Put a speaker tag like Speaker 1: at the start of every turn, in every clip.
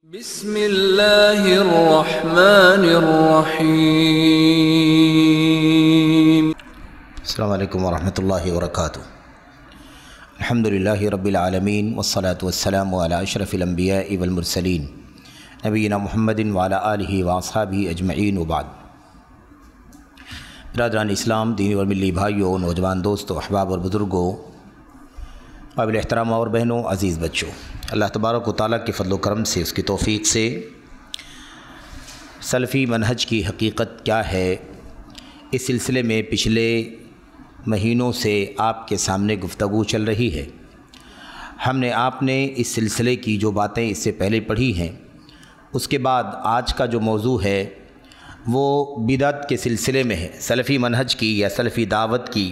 Speaker 1: بسم اللہ الرحمن الرحیم۔
Speaker 2: السلام علیکم ورحمۃ اللہ وبرکاتہ۔ الحمدللہ رب العالمین والصلاة والسلام علی اشرف الانبیاء والمرسلین نبینا محمد وعلی آلہ واصحابہ اجمعین وبعد۔ برادران اسلام، دینی اور ملی بھائیوں، نوجوان دوستوں، احباب اور بزرگوں، قابل احترام اور بہنوں، عزیز بچوں، اللہ تبارک و تعالیٰ کے فضل و کرم سے، اس کی توفیق سے سلفی منہج کی حقیقت کیا ہے، اس سلسلے میں پچھلے مہینوں سے آپ کے سامنے گفتگو چل رہی ہے۔ آپ نے اس سلسلے کی جو باتیں اس سے پہلے پڑھی ہیں، اس کے بعد آج کا جو موضوع ہے وہ بدعت کے سلسلے میں ہے۔ سلفی منہج کی یا سلفی دعوت کی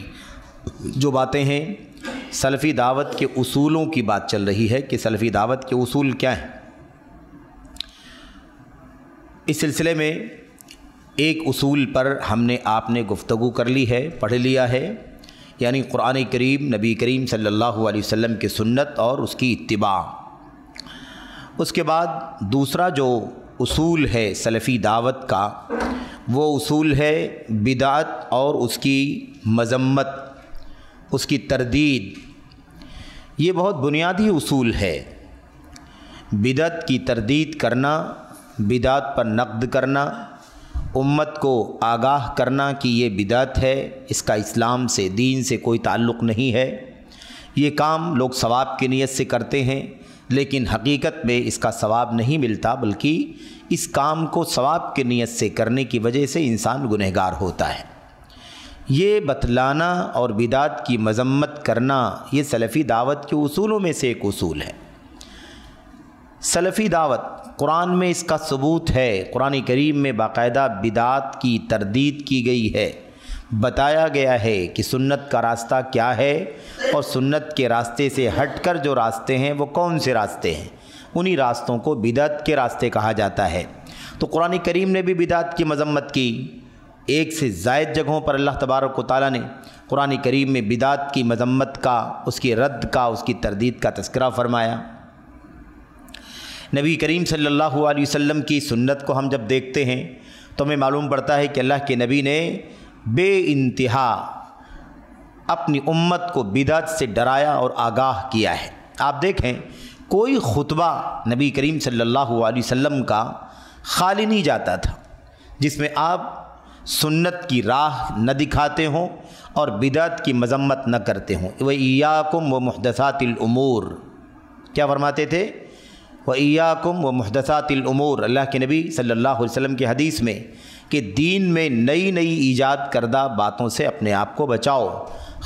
Speaker 2: جو باتیں ہیں، سلفی دعوت کے اصولوں کی بات چل رہی ہے کہ سلفی دعوت کے اصول کیا ہیں۔ اس سلسلے میں ایک اصول پر آپ نے گفتگو کر لی ہے، پڑھ لیا ہے، یعنی قرآن کریم، نبی کریم صلی اللہ علیہ وسلم کی سنت اور اس کی اتباع۔ اس کے بعد دوسرا جو اصول ہے سلفی دعوت کا، وہ اصول ہے بدعت اور اس کی مذمت، اس کی تردید۔ یہ بہت بنیادی اصول ہے۔ بدعت کی تردید کرنا، بدعت پر نقد کرنا، امت کو آگاہ کرنا کہ یہ بدعت ہے، اس کا اسلام سے، دین سے کوئی تعلق نہیں ہے۔ یہ کام لوگ ثواب کی نیت سے کرتے ہیں، لیکن حقیقت میں اس کا ثواب نہیں ملتا، بلکہ اس کام کو ثواب کی نیت سے کرنے کی وجہ سے انسان گنہگار ہوتا ہے۔ یہ بتلانا اور بدعت کی مذمت کرنا، یہ سلفی دعوت کے اصولوں میں سے ایک اصول ہے۔ سلفی دعوت، قرآن میں اس کا ثبوت ہے، قرآن کریم میں باقاعدہ بدعت کی تردید کی گئی ہے، بتایا گیا ہے کہ سنت کا راستہ کیا ہے اور سنت کے راستے سے ہٹ کر جو راستے ہیں وہ کون سے راستے ہیں۔ انہی راستوں کو بدعت کے راستے کہا جاتا ہے۔ تو قرآن کریم نے بھی بدعت کی مذمت کی، ایک سے زائد جگہوں پر اللہ تبارک و تعالیٰ نے قرآن کریم میں بدعت کی مذمت کا، اس کی رد کا، اس کی تردید کا تذکرہ فرمایا۔ نبی کریم صلی اللہ علیہ وسلم کی سنت کو ہم جب دیکھتے ہیں تو ہمیں معلوم پڑتا ہے کہ اللہ کے نبی نے بے انتہا اپنی امت کو بدعت سے ڈرایا اور آگاہ کیا ہے۔ آپ دیکھیں، کوئی خطبہ نبی کریم صلی اللہ علیہ وسلم کا خالی نہیں جاتا تھا جس میں آپ سنت کی راہ نہ دکھاتے ہوں اور بدعت کی مذمت نہ کرتے ہوں۔ وَإِيَّاكُمْ وَمُحْدَثَاتِ الْأُمُورِ، کیا فرماتے تھے؟ وَإِيَّاكُمْ وَمُحْدَثَاتِ الْأُمُورِ، اللہ کے نبی صلی اللہ علیہ وسلم کی حدیث میں کہ دین میں نئی نئی ایجاد کردہ باتوں سے اپنے آپ کو بچاؤ،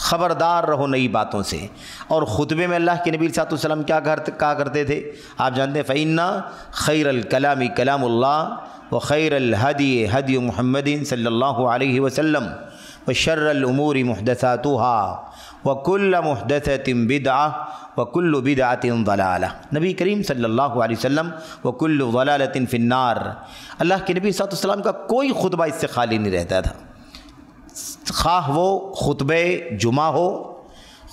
Speaker 2: خبردار رہو نئی باتوں سے۔ اور خطبے میں اللہ کے نبی صلی اللہ علیہ وسلم کیا کہا کرتے تھے؟ آپ جانتے ہیں، فَإِنَّ خَيْرَ الْكَلَامِ كَلَامُ اللَّهِ وَخَيْرَ الْهَدْيِ هَدْيُ مُحَمَّدٍ صلی اللہ علیہ وسلم وَشَرَّ الْأُمُورِ مُحْدَثَاتُهَا وَكُلُّ مُحْدَثَةٍ بِدْعَةٍ وَكُلُّ بِدْعَةٍ ضَلَالَةٍ۔ نبی کریم صلی اللہ علیہ وسلم وَكُلُّ ضَلَالَةٍ فِي النَّارِ، اللہ کے نبی صلی اللہ علیہ وسلم کا کوئی خطبہ اس سے خالی نہیں رہتا تھا، خواہ وہ خطبہ جمعہ ہو،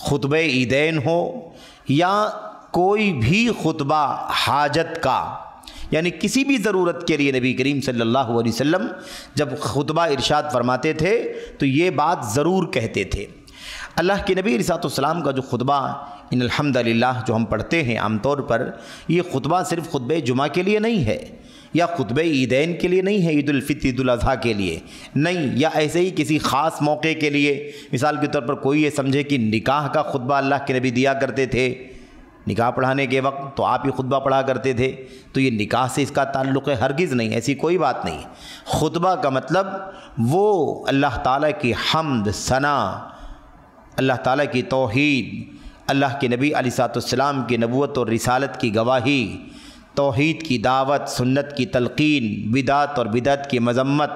Speaker 2: خطبہ عیدین ہو، یا کوئی بھی خطبہ حاجت کا، یعنی کسی بھی ضرورت کے لیے نبی کریم صلی اللہ علیہ وسلم جب خطبہ ارشاد فرماتے تھے تو یہ بات ضرور کہتے تھے۔ اللہ کے نبی علیہ السلام کا جو خطبہ ان الحمدللہ جو ہم پڑھتے ہیں عام طور پر، یہ خطبہ صرف خطبہ جمعہ کے لیے نہیں ہے، یا خطبہ عیدین کے لیے نہیں ہے، عید الفطر، عید الاضحیٰ کے لیے نہیں، یا ایسے ہی کسی خاص موقع کے لیے۔ مثال کے طور پر کوئی یہ سمجھے کہ نکاح کا خطبہ اللہ کے نبی دیا کرتے تھے، نکاح پڑھانے کے وقت تو آپ ہی خطبہ پڑھا کرتے تھے، تو یہ نکاح سے اس کا تعلق ہے؟ ہرگز نہیں، ایسی کوئی بات نہیں۔ خطبہ کا مطلب وہ اللہ تعالیٰ کی حمد، ثنا، اللہ تعالیٰ کی توحید، اللہ کے نبی علیہ السلام کی نبوت اور رسالت کی گواہی، توحید کی دعوت، سنت کی تلقین، بدعت اور بدعت کی مذمت،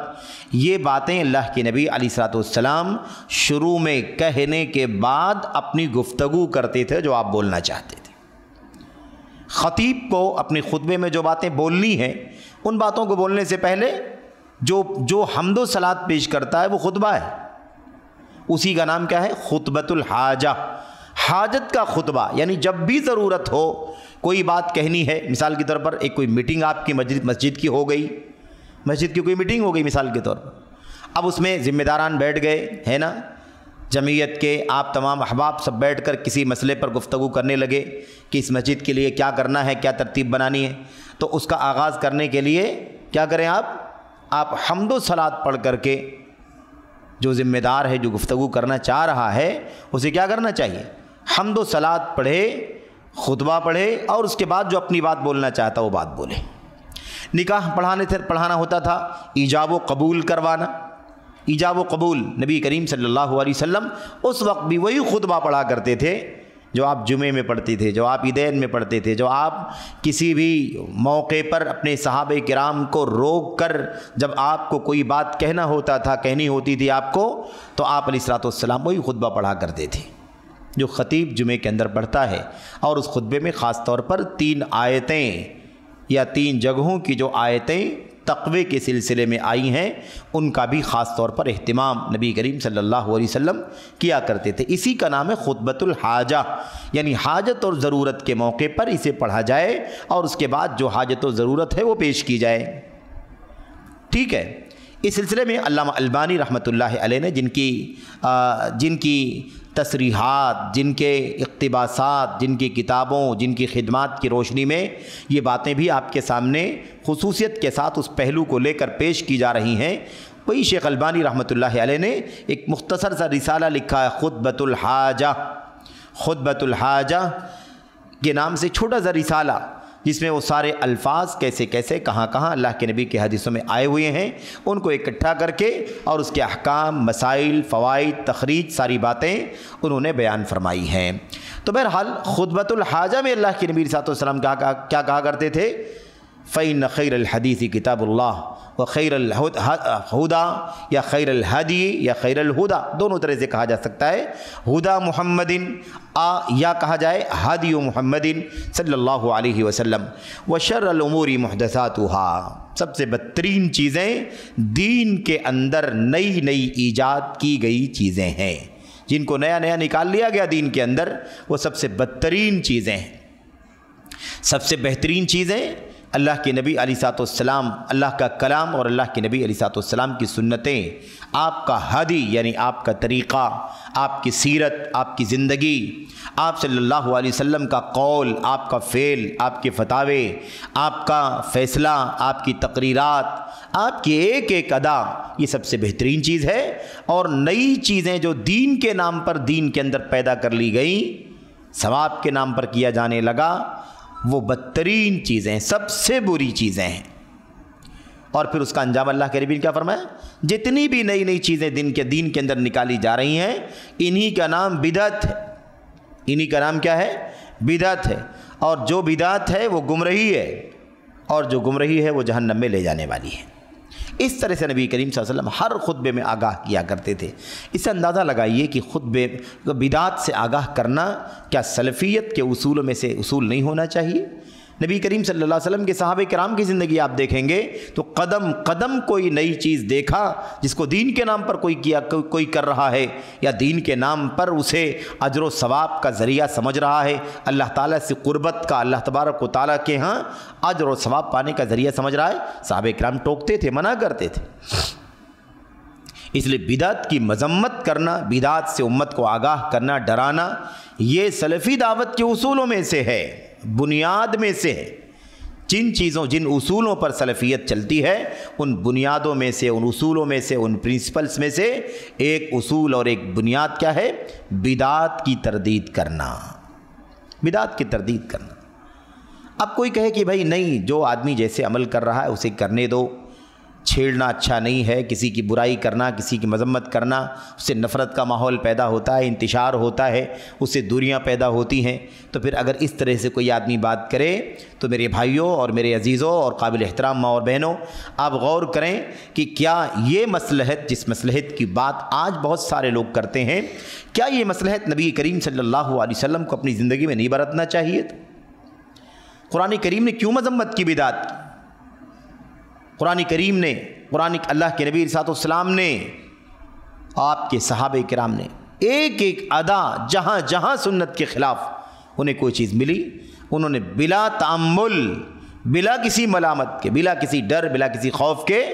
Speaker 2: یہ باتیں اللہ کے نبی علیہ السلام شروع میں کہنے کے بعد اپنی گفتگو کرتے تھے جو آپ بولنا چاہتے تھے۔ خطیب کو اپنے خطبے میں جو باتیں بولنی ہیں، ان باتوں کو بولنے سے پہلے جو حمد و صلات پیش کرتا ہے وہ خطبہ ہے، اسی کا نام کیا ہے؟ خطبۃ الحاجہ، حاجت کا خطبہ، یعنی جب بھی ضرورت ہو کوئی بات کہنی ہے، مثال کے طور پر ایک کوئی میٹنگ آپ کی مسجد کی ہو گئی، مسجد کی کوئی میٹنگ ہو گئی مثال کے طور پر، اب اس میں ذمہ داران بیٹھ گئے ہے نا، جمعیت کے آپ تمام احباب سب بیٹھ کر کسی مسئلے پر گفتگو کرنے لگے کہ اس مسجد کے لیے کیا کرنا ہے، کیا ترتیب بنانی ہے، تو اس کا آغاز کرنے کے لیے کیا کریں آپ حمد و صلات پڑھ کر کے جو ذمہ دار ہے، جو گفتگو کرنا چاہ رہا ہے، اسے کیا کرنا چاہیے؟ حمد و صلات پڑھے، خطبہ پڑھے، اور اس کے بعد جو اپنی بات بولنا چاہتا وہ بات بولے۔ نکاح پڑھانا ہوتا تھا، ایجاب و قبول کروانا، ایجاب و قبول، نبی کریم صلی اللہ علیہ وسلم اس وقت بھی وہی خطبہ پڑھا کرتے تھے جو آپ جمعے میں پڑھتے تھے، جو آپ عیدین میں پڑھتے تھے، جو آپ کسی بھی موقع پر اپنے صحابہ کرام کو روک کر جب آپ کو کوئی بات کہنا ہوتا تھا، کہنی ہوتی تھی آپ کو، تو آپ علیہ الصلوۃ والسلام وہی خطبہ پڑھا کرتے تھے جو خطیب جمعے کے اندر پڑھتا ہے، اور اس خطبے میں خاص طور پر 3 آیتیں یا 3 جگہوں کی جو آیتیں تقوی کے سلسلے میں آئی ہیں ان کا بھی خاص طور پر اہتمام نبی کریم صلی اللہ علیہ وسلم کیا کرتے تھے۔ اسی کا نام ہے خطبۃ الحاجہ، یعنی حاجت اور ضرورت کے موقع پر اسے پڑھا جائے اور اس کے بعد جو حاجت و ضرورت ہے وہ پیش کی جائے۔ ٹھیک ہے، اس سلسلے میں علامہ البانی رحمۃ اللہ علیہ نے جن کی تصریحات، جن کے اقتباسات، جن کی کتابوں، جن کی خدمات کی روشنی میں یہ باتیں بھی آپ کے سامنے خصوصیت کے ساتھ اس پہلو کو لے کر پیش کی جا رہی ہیں، وہی شیخ البانی رحمۃ اللہ علیہ نے ایک مختصر سا رسالہ لکھا ہے، خطبۃ الحاجہ، خطبۃ الحاجہ کے نام سے چھوٹا سا رسالہ، جس میں وہ سارے الفاظ کیسے کیسے کہاں کہاں اللہ کے نبی کے حدیثوں میں آئے ہوئے ہیں ان کو اکٹھا کر کے اور اس کے احکام، مسائل، فوائد، تخریج، ساری باتیں انہوں نے بیان فرمائی ہیں۔ تو بہرحال خطبۃ الحاجہ میں اللہ کے نبی صلی اللہ علیہ وسلم کیا کہا کرتے تھے؟ فَإِنَّ خَيْرَ الْحَدِيثِ كِتَابُ اللَّهِ وَخَيْرَ الْهُدَى یا خیر الہدی یا خیر الہدا، دونوں طرح سے کہا جا سکتا ہے، ہدا محمد یا کہا جائے ہادی محمد صلی اللہ علیہ وسلم، وشر الامور محدثاتها، سب سے بدترین چیزیں دین کے اندر نئی نئی ایجاد کی گئی چیزیں ہیں، جن کو نیا نیا نکال لیا گیا دین کے اندر، وہ سب سے بدترین چیزیں ہیں۔ سب سے بہترین چیزیں اللہ کے نبی علیہ الصلوۃ والسلام، اللہ کا کلام اور اللہ کے نبی علیہ الصلوۃ والسلام کی سنتیں، آپ کا ہادی یعنی آپ کا طریقہ، آپ کی سیرت، آپ کی زندگی، آپ صلی اللہ علیہ وسلم کا قول، آپ کا فعل، آپ کے فتاوے، آپ کا فیصلہ، آپ کی تقریرات، آپ کی ایک ایک ادا، یہ سب سے بہترین چیز ہے۔ اور نئی چیزیں جو دین کے نام پر دین کے اندر پیدا کر لی گئیں، ثواب کے نام پر کیا جانے لگا، وہ بدترین چیزیں، سب سے بری چیزیں ہیں۔ اور پھر اس کا انجام اللہ کے نبی نے کیا فرمایا؟ جتنی بھی نئی نئی چیزیں دین کے اندر نکالی جا رہی ہیں، انہی کا نام بدعت ہے، انہی کا نام کیا ہے؟ بدعت ہے، اور جو بدعت ہے وہ گمراہی ہے، اور جو گمراہی ہے وہ جہنم میں لے جانے والی ہے۔ اس طرح سے نبی کریم صلی اللہ علیہ وسلم ہر خطبے میں آگاہ کیا کرتے تھے۔ اس سے اندازہ لگائیے کہ خطبے بدعات سے آگاہ کرنا کیا سلفیت کے اصولوں میں سے اصول نہیں ہونا چاہیے؟ نبی کریم صلی اللہ علیہ وسلم کے صحابہ کرام کی زندگی آپ دیکھیں گے تو قدم قدم کوئی نئی چیز دیکھا جس کو دین کے نام پر کوئی کر رہا ہے، یا دین کے نام پر اسے اجر و ثواب کا ذریعہ سمجھ رہا ہے، اللہ تعالیٰ سے قربت کا، اللہ تبارک و تعالیٰ کے ہاں اجر و ثواب پانے کا ذریعہ سمجھ رہا ہے، صحابہ کرام ٹوکتے تھے، منع کرتے تھے۔ اس لیے بدعت کی مذمت کرنا، بدعت سے امت کو آگاہ کرنا، ڈرانا، یہ سلفی دعوت کے اصولوں میں سے ہے، بنیاد میں سے ہے۔ جن اصولوں پر سلفیت چلتی ہے، ان بنیادوں میں سے، ان اصولوں میں سے، ان پرنسپلز میں سے ایک اصول اور ایک بنیاد کیا ہے؟ بدعت کی تردید کرنا، بدعت کی تردید کرنا۔ اب کوئی کہے کہ بھائی نہیں، جو آدمی جیسے عمل کر رہا ہے اسے کرنے دو، چھیڑنا اچھا نہیں ہے، کسی کی برائی کرنا، کسی کی مذمت کرنا، اس سے نفرت کا ماحول پیدا ہوتا ہے، انتشار ہوتا ہے، اس سے دوریاں پیدا ہوتی ہیں۔ تو پھر اگر اس طرح سے کوئی آدمی بات کرے تو میرے بھائیوں اور میرے عزیزوں اور قابل احترام ماں اور بہنوں، آپ غور کریں کہ کیا یہ مصلحت، جس مصلحت کی بات آج بہت سارے لوگ کرتے ہیں، کیا یہ مصلحت نبی کریم صلی اللہ علیہ وسلم کو اپنی زندگی میں نہیں برتنا چاہیے تھا؟ قرآن کریم نے کیوں مذمت کی بدعت کی؟ قرآن کریم نے، اللہ کے نبی صلی اللہ علیہ وسلم نے، آپ کے صحابہ کرام نے ایک ایک ادا، جہاں جہاں سنت کے خلاف انہیں کوئی چیز ملی، انہوں نے بلا تأمل، بلا کسی ملامت کے، بلا کسی ڈر، بلا کسی خوف کے،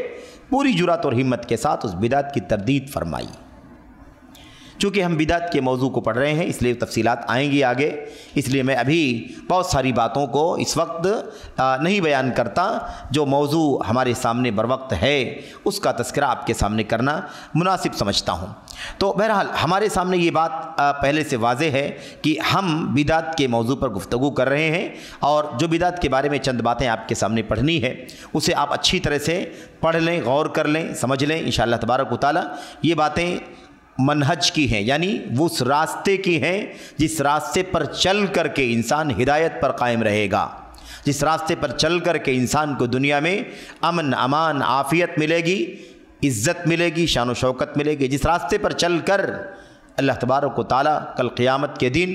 Speaker 2: پوری جرأت اور ہمت کے ساتھ اس بدعت کی تردید فرمائی۔ چونکہ ہم بدعت کے موضوع کو پڑھ رہے ہیں اس لیے تفصیلات آئیں گی آگے، اس لیے میں ابھی بہت ساری باتوں کو اس وقت نہیں بیان کرتا۔ جو موضوع ہمارے سامنے بر وقت ہے اس کا تذکرہ آپ کے سامنے کرنا مناسب سمجھتا ہوں۔ تو بہرحال ہمارے سامنے یہ بات پہلے سے واضح ہے کہ ہم بدعت کے موضوع پر گفتگو کر رہے ہیں، اور جو بدعت کے بارے میں چند باتیں آپ کے سامنے پڑھنی ہے اسے آپ اچھی طرح سے پڑھ لیں، غور کر لیں، سمجھ لیں انشاءاللہ تبارک و تعالی۔ یہ باتیں منہج کی ہیں، یعنی وہ اس راستے کی ہیں جس راستے پر چل کر کے انسان ہدایت پر قائم رہے گا، جس راستے پر چل کر کے انسان کو دنیا میں امن، امان، عافیت ملے گی، عزت ملے گی، شان و شوکت ملے گی، جس راستے پر چل کر اللہ تبارک و تعالیٰ کل قیامت کے دن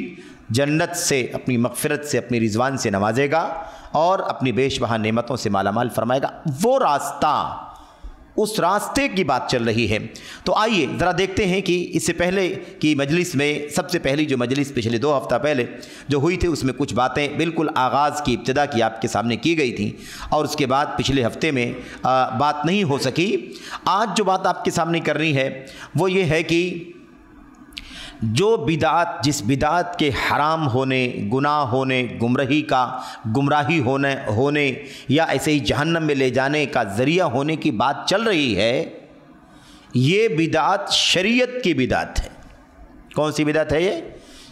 Speaker 2: جنت سے، اپنی مغفرت سے، اپنی رضوان سے نوازے گا اور اپنی بیش بہا نعمتوں سے مالا مال فرمائے گا، وہ راستہ، اس راستے کی بات چل رہی ہے۔ تو آئیے ذرا دیکھتے ہیں کہ اس سے پہلے کی مجلس میں، سب سے پہلی جو مجلس پچھلے 2 ہفتہ پہلے جو ہوئی تھی، اس میں کچھ باتیں بالکل آغاز کی، ابتدا کی آپ کے سامنے کی گئی تھیں، اور اس کے بعد پچھلے ہفتے میں بات نہیں ہو سکی۔ آج جو بات آپ کے سامنے کرنی ہے وہ یہ ہے کہ جو بدعات، جس بدعات کے حرام ہونے، گناہ ہونے، گمراہی ہونے یا ایسے ہی جہنم میں لے جانے کا ذریعہ ہونے کی بات چل رہی ہے، یہ بدعات شریعت کی بدعت ہے۔ کون سی بدعت ہے یہ؟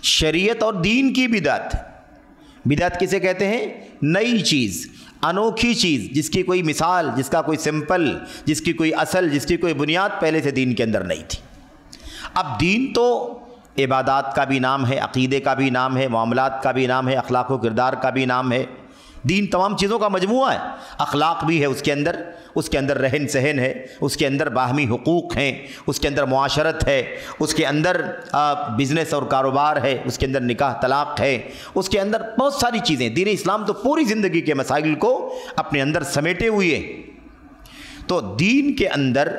Speaker 2: شریعت اور دین کی بدعت ہے۔ بدعت کسے کہتے ہیں؟ نئی چیز، انوکھی چیز، جس کی کوئی مثال، جس کا کوئی سمپل، جس کی کوئی اصل، جس کی کوئی بنیاد پہلے سے دین کے اندر نہیں تھی۔ اب دین تو عبادات کا بھی نام ہے، عقیدے کا بھی نام ہے، معاملات کا بھی نام ہے، اخلاق و کردار کا بھی نام ہے۔ دین تمام چیزوں کا مجموعہ ہے، اخلاق بھی ہے اس کے اندر رہن سہن ہے، اس کے اندر باہمی حقوق ہیں، اس کے اندر معاشرت ہے، اس کے اندر بزنس اور کاروبار ہے، اس کے اندر نکاح طلاق ہے، اس کے اندر بہت ساری چیزیں۔ دین اسلام تو پوری زندگی کے مسائل کو اپنے اندر سمیٹے ہوئے۔ تو دین کے اندر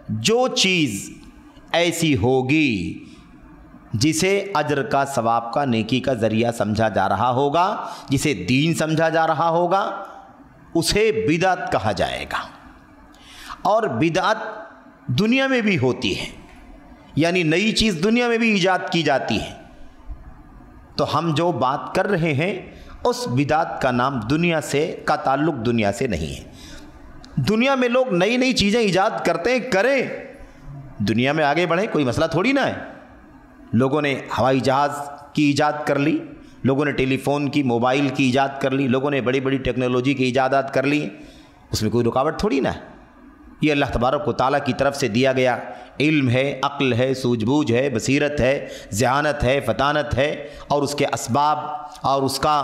Speaker 2: جو چیز ایسی ہوگی جسے اجر کا، ثواب کا، نیکی کا ذریعہ سمجھا جا رہا ہوگا، جسے دین سمجھا جا رہا ہوگا، اسے بدعت کہا جائے گا۔ اور بدعت دنیا میں بھی ہوتی ہے، یعنی نئی چیز دنیا میں بھی ایجاد کی جاتی ہے۔ تو ہم جو بات کر رہے ہیں اس بدعت کا نام دنیا سے کا تعلق دنیا سے نہیں ہے۔ دنیا میں لوگ نئی نئی چیزیں ایجاد کرتے ہیں، کریں، دنیا میں آگے بڑھیں، کوئی مسئلہ تھوڑی نہ ہے۔ لوگوں نے ہوائی جہاز کی ایجاد کر لی، لوگوں نے ٹیلی فون کی، موبائل کی ایجاد کر لی، لوگوں نے بڑی بڑی ٹیکنالوجی کی ایجادات کر لی، اس میں کوئی رکاوٹ تھوڑی نہ ہے۔ یہ اللہ تبارک و تعالیٰ کی طرف سے دیا گیا علم ہے، عقل ہے، سوجھ بوجھ ہے، بصیرت ہے، ذہانت ہے، فطانت ہے، اور اس کے اسباب اور اس کا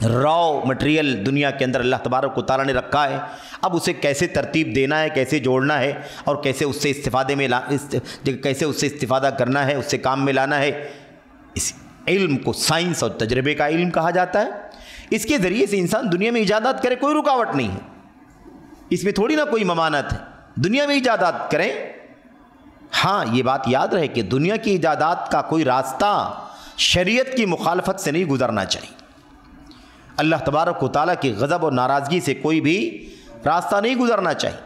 Speaker 2: راؤ مٹیریل دنیا کے اندر اللہ تبارک و تعالیٰ نے رکھا ہے۔ اب اسے کیسے ترتیب دینا ہے، کیسے جوڑنا ہے، اور کیسے اس سے استفادہ کرنا ہے، اس سے کام میں لانا ہے، اس علم کو سائنس اور تجربے کا علم کہا جاتا ہے۔ اس کے ذریعے سے انسان دنیا میں ایجادات کرے، کوئی رکاوٹ نہیں ہے، اس میں تھوڑی نہ کوئی ممانعت ہے، دنیا میں ایجادات کریں۔ ہاں یہ بات یاد رہے کہ دنیا کی ایجادات کا کوئی راستہ شریعت کی مخالفت سے نہیں گزرنا چاہیے۔ اللہ تبارک و تعالیٰ کی غضب اور ناراضگی سے کوئی بھی راستہ نہیں گزرنا چاہیے۔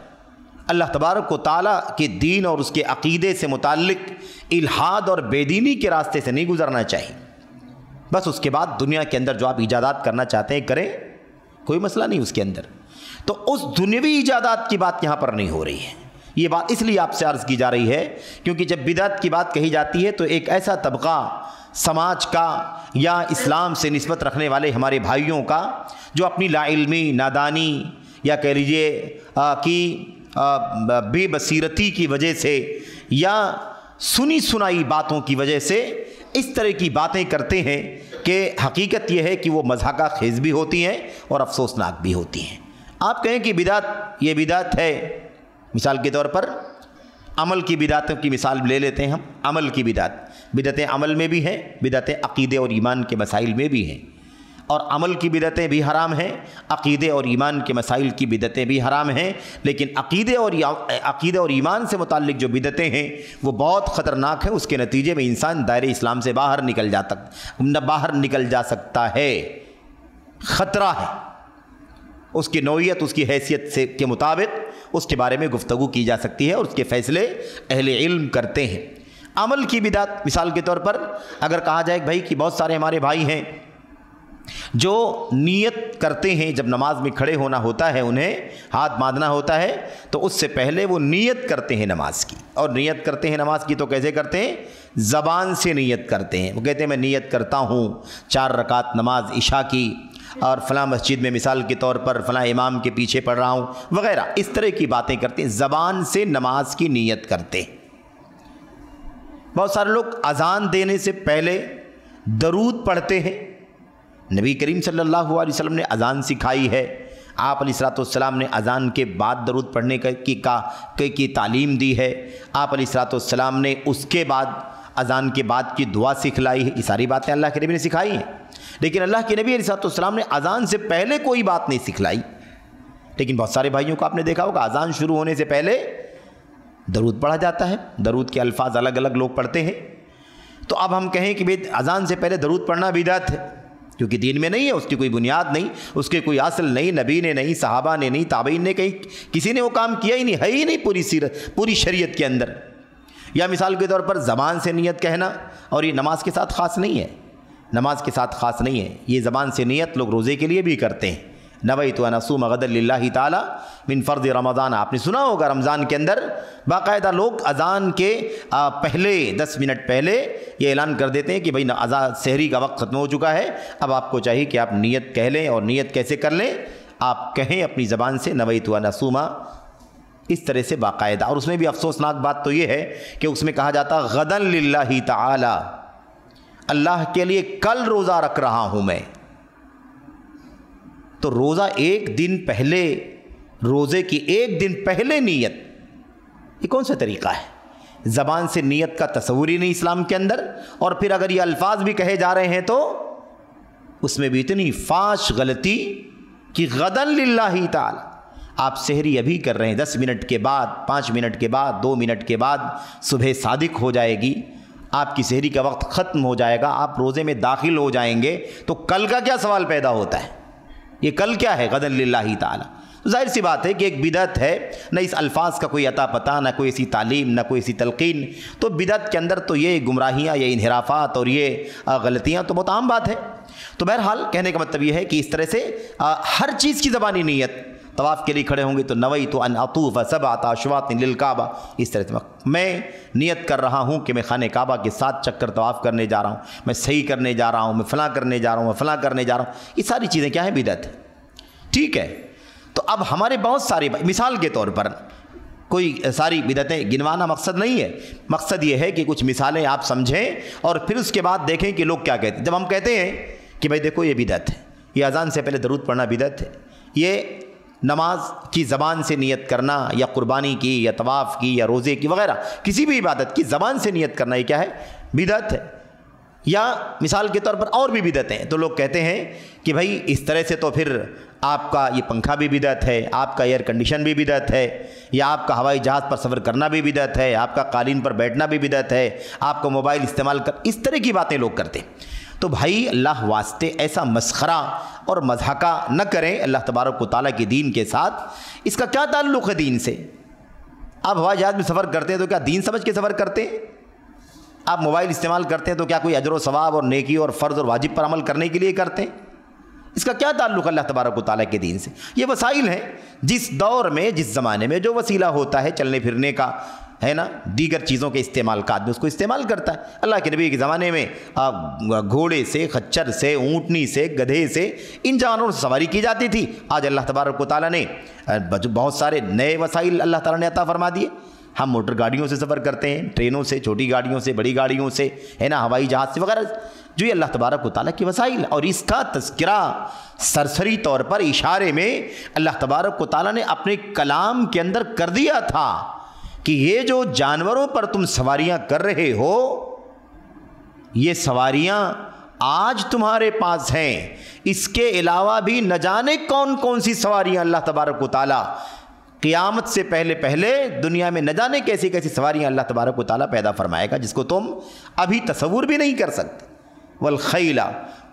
Speaker 2: اللہ تبارک و تعالیٰ کے دین اور اس کے عقیدے سے متعلق الحاد اور بے دینی کے راستے سے نہیں گزرنا چاہیے۔ بس اس کے بعد دنیا کے اندر جو آپ ایجادات کرنا چاہتے ہیں کریں، کوئی مسئلہ نہیں اس کے اندر۔ تو اس دنیوی ایجادات کی بات یہاں پر نہیں ہو رہی ہے۔ یہ بات اس لیے آپ سے عرض کی جا رہی ہے کیونکہ جب بدعت کی بات کہی جاتی ہے تو ایک ایسا طبقہ سماج کا یا اسلام سے نسبت رکھنے والے ہمارے بھائیوں کا جو اپنی لا علمی، نادانی یا کہہ لیجیے کہ بے بصیرتی کی وجہ سے یا سنی سنائی باتوں کی وجہ سے اس طرح کی باتیں کرتے ہیں کہ حقیقت یہ ہے کہ وہ مضحکہ خیز بھی ہوتی ہیں اور افسوسناک بھی ہوتی ہیں۔ آپ کہیں کہ بدعت یہ بدعت ہے، مثال کے طور پر عمل کی بدعتوں کی مثال لے لیتے ہیں ہم۔ عمل کی بدعتیں عمل میں بھی ہیں، بدعتیں عقیدے اور ایمان کے مسائل میں بھی ہیں، اور عمل کی بدعتیں بھی حرام ہیں، عقیدے اور ایمان کے مسائل کی بدعتیں بھی حرام ہیں۔ لیکن عقیدے اور ایمان سے متعلق جو بدعتیں ہیں وہ بہت خطرناک ہیں، اس کے نتیجے میں انسان دائرہ اسلام سے باہر نکل جا سکتا ہے۔ خطرہ ہے، اس کی نوعیت، اس کی حیثیت سے کے مطابق اس کے بارے میں گفتگو کی جا سکتی ہے اور اس کے فیصلے اہل علم کرتے ہیں۔ عمل کی بدعت، مثال کے طور پر اگر کہا جائے کہ بھائی کہ بہت سارے ہمارے بھائی ہیں جو نیت کرتے ہیں، جب نماز میں کھڑے ہونا ہوتا ہے، انہیں ہاتھ باندھنا ہوتا ہے تو اس سے پہلے وہ نیت کرتے ہیں نماز کی، اور نیت کرتے ہیں نماز کی تو کیسے کرتے ہیں؟ زبان سے نیت کرتے ہیں۔ وہ کہتے ہیں میں نیت کرتا ہوں 4 رکعت نماز عشاء کی، اور فلاں مسجد میں مثال کے طور پر فلاں امام کے پیچھے پڑھ رہا ہوں وغیرہ، اس طرح کی باتیں کرتے ہیں، زبان سے نماز کی نیت کرتے ہیں۔ بہت سارے لوگ اذان دینے سے پہلے درود پڑھتے ہیں۔ نبی کریم صلی اللہ علیہ وسلم نے اذان سکھائی ہے، آپ علیہ الصلوۃ والسلام نے اذان کے بعد درود پڑھنے کی تعلیم دی ہے، آپ علیہ الصلوۃ والسلام نے اس کے بعد اذان کے بعد کی دعا سکھلائی ہے۔ یہ ساری باتیں اللہ کے نبی نے سکھائی ہیں، لیکن اللہ کے نبی علیہ الصلوۃ والسلام نے اذان سے پہلے کوئی بات نہیں سکھلائی۔ لیکن بہت سارے بھائیوں کو آپ نے دیکھا ہوگا اذان شروع ہونے سے پہلے درود پڑھا جاتا ہے، درود کے الفاظ الگ الگ لوگ پڑھتے ہیں۔ تو اب ہم کہیں کہ اذان سے پہلے درود پڑھنا بدعت ہے، کیونکہ دین میں نہیں ہے، اس کی کوئی بنیاد نہیں، اس کے کوئی اصل نہیں، نبی نے نہیں، صحابہ نے نہیں، تابعین نے کہیں کسی نے وہ کام کیا ہی نہیں، ہے ہی نہیں پوری شریعت کے اندر۔ یا مثال کے طور پر زبان سے نیت کہنا، اور یہ نماز کے ساتھ خاص نہیں ہے، نماز کے ساتھ خاص نہیں ہے، یہ زبان سے نیت لوگ روزے کے لیے بھی کرتے ہیں۔ نویت ان اصوم غدا للہ تعالی من فرض رمضان، آپ نے سنا ہوگا رمضان کے اندر باقاعدہ لوگ اذان کے پہلے 10 منٹ پہلے یہ اعلان کر دیتے ہیں کہ بھائی اذان سحری کا وقت ختم ہو چکا ہے، اب آپ کو چاہیے کہ آپ نیت کہہ لیں، اور نیت کیسے کر لیں؟ آپ کہیں اپنی زبان سے نویت ان اصوم، اس طرح سے باقاعدہ۔ اور اس میں بھی افسوسناک بات تو یہ ہے کہ اس میں کہا جاتا غدا للہ تعالی، اللہ کے لیے کل روزہ رکھ رہا ہوں میں۔ تو روزہ ایک دن پہلے، روزے کی ایک دن پہلے نیت، یہ کون سا طریقہ ہے؟ زبان سے نیت کا تصور ہی نہیں اسلام کے اندر، اور پھر اگر یہ الفاظ بھی کہے جا رہے ہیں تو اس میں بھی اتنی فاش غلطی کہ غدا للہ تعالی، آپ سحری ابھی کر رہے ہیں، 10 منٹ کے بعد، 5 منٹ کے بعد، 2 منٹ کے بعد صبح صادق ہو جائے گی، آپ کی سحری کا وقت ختم ہو جائے گا، آپ روزے میں داخل ہو جائیں گے، تو کل کا کیا سوال پیدا ہوتا ہے؟ یہ کل کیا ہے؟ غدا للہ تعالی۔ ظاہر سی بات ہے کہ ایک بدعت ہے، نہ اس الفاظ کا کوئی عطا پتہ، نہ کوئی ایسی تعلیم، نہ کوئی ایسی تلقین، تو بدعت کے اندر تو یہ گمراہیاں، یہ انحرافات اور یہ غلطیاں تو بہت عام بات ہے۔ تو بہرحال کہنے کا مطلب یہ ہے کہ اس طرح سے ہر چیز کی زبانی نیت، طواف کے لیے کھڑے ہوں گے تو نویت ان اطوف 7 اشواط للکعبہ، اس طرح سے میں نیت کر رہا ہوں کہ میں خانہ کعبہ کے 7 چکر طواف کرنے جا رہا ہوں، میں صحیح کرنے جا رہا ہوں، میں فلاں کرنے جا رہا ہوں، میں فلاں کرنے جا رہا ہوں، یہ ساری چیزیں کیا ہیں؟ بدعت ہے۔ ٹھیک ہے، تو اب ہمارے بہت سارے، مثال کے طور پر کوئی ساری بدعتیں گنوانا مقصد نہیں ہے، مقصد یہ ہے کہ کچھ مثالیں آپ سمجھیں اور پھر اس کے بعد دیکھیں کہ لوگ کیا کہتے ہیں۔ جب ہم کہتے ہیں کہ بھائی دیکھو یہ بدعت ہے، یہ اذان سے پہلے درود پڑھنا بدعت ہے، یہ نماز کی زبان سے نیت کرنا، یا قربانی کی، یا طواف کی، یا روزے کی وغیرہ کسی بھی عبادت کی زبان سے نیت کرنا، یہ کیا ہے؟ بدعت ہے۔ یا مثال کے طور پر اور بھی بدعتیں، تو لوگ کہتے ہیں کہ بھائی اس طرح سے تو پھر آپ کا یہ پنکھا بھی بدعت ہے، آپ کا ایئر کنڈیشن بھی بدعت ہے، یا آپ کا ہوائی جہاز پر سفر کرنا بھی بدعت ہے، آپ کا قالین پر بیٹھنا بھی بدعت ہے، آپ کو موبائل استعمال اس طرح کی باتیں لوگ کرتے ہیں۔ تو بھائی اللہ واسطے ایسا مسخرہ اور مضحکہ نہ کریں اللہ تبارک و تعالیٰ کے دین کے ساتھ، اس کا کیا تعلق ہے دین سے؟ آپ ہوائی جہاز میں سفر کرتے ہیں تو کیا دین سمجھ کے سفر کرتے ہیں؟ آپ موبائل استعمال کرتے ہیں تو کیا کوئی اجر و ثواب اور نیکی اور فرض اور واجب پر عمل کرنے کے لیے کرتے ہیں؟ اس کا کیا تعلق اللہ تبارک و تعالیٰ کے دین سے؟ یہ وسائل ہیں، جس دور میں، جس زمانے میں جو وسیلہ ہوتا ہے چلنے پھرنے کا، ہے نا، دیگر چیزوں کے استعمال کا آدمی اس کو استعمال کرتا ہے۔ اللہ کے نبی کے زمانے میں گھوڑے سے، خچر سے، اونٹنی سے، گدھے سے، ان جانوروں سے سواری کی جاتی تھی۔ آج اللہ تبارک و تعالیٰ نے بہت سارے نئے وسائل اللہ تعالیٰ نے عطا فرما دیے۔ ہم موٹر گاڑیوں سے سفر کرتے ہیں، ٹرینوں سے، چھوٹی گاڑیوں سے، بڑی گاڑیوں سے، ہے نا، ہوائی جہاز سے وغیرہ، جو یہ اللہ تبارک و تعالیٰ کی وسائل، اور اس کا تذکرہ سرسری طور پر اشارے میں اللہ تبارک و تعالیٰ نے اپنے کلام کے اندر کر دیا تھا کہ یہ جو جانوروں پر تم سواریاں کر رہے ہو، یہ سواریاں آج تمہارے پاس ہیں، اس کے علاوہ بھی نہ جانے کون کون سی سواریاں اللہ تبارک و تعالیٰ قیامت سے پہلے پہلے دنیا میں نہ جانے کیسی کیسی سواریاں اللہ تبارک و تعالیٰ پیدا فرمائے گا، جس کو تم ابھی تصور بھی نہیں کر سکتے۔ والخیل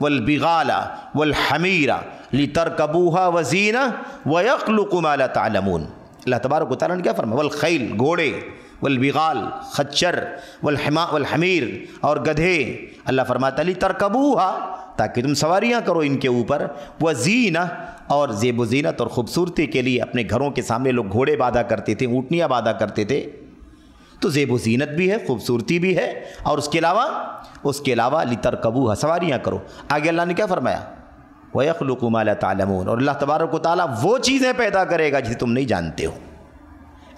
Speaker 2: والبغال والحمیر لترکبوها وزینہ ویخلق ما لا تعلمون۔ اللہ تبارک و تعالیٰ نے کیا فرمایا؟ والخیل گھوڑے، والبغال خچر، والحمیر اور گدھے، اللہ فرماتا ہے لترکبوها تاکہ تم سواریاں کرو ان کے اوپر، وزینہ اور زیب و زینت اور خوبصورتی کے لیے۔ اپنے گھروں کے سامنے لوگ گھوڑے باندھا کرتے تھے، اونٹنیاں باندھا کرتے تھے، تو زیب و زینت بھی ہے، خوبصورتی بھی ہے، اور اس کے علاوہ لترکبوها سواریاں کرو۔ آگے اللہ نے کیا فرمایا؟ وَيَخْلُقُ مَا لَا تَعْلَمُونَ، اور اللہ تبارک و تعالیٰ وہ چیزیں پیدا کرے گا جسے تم نہیں جانتے ہو،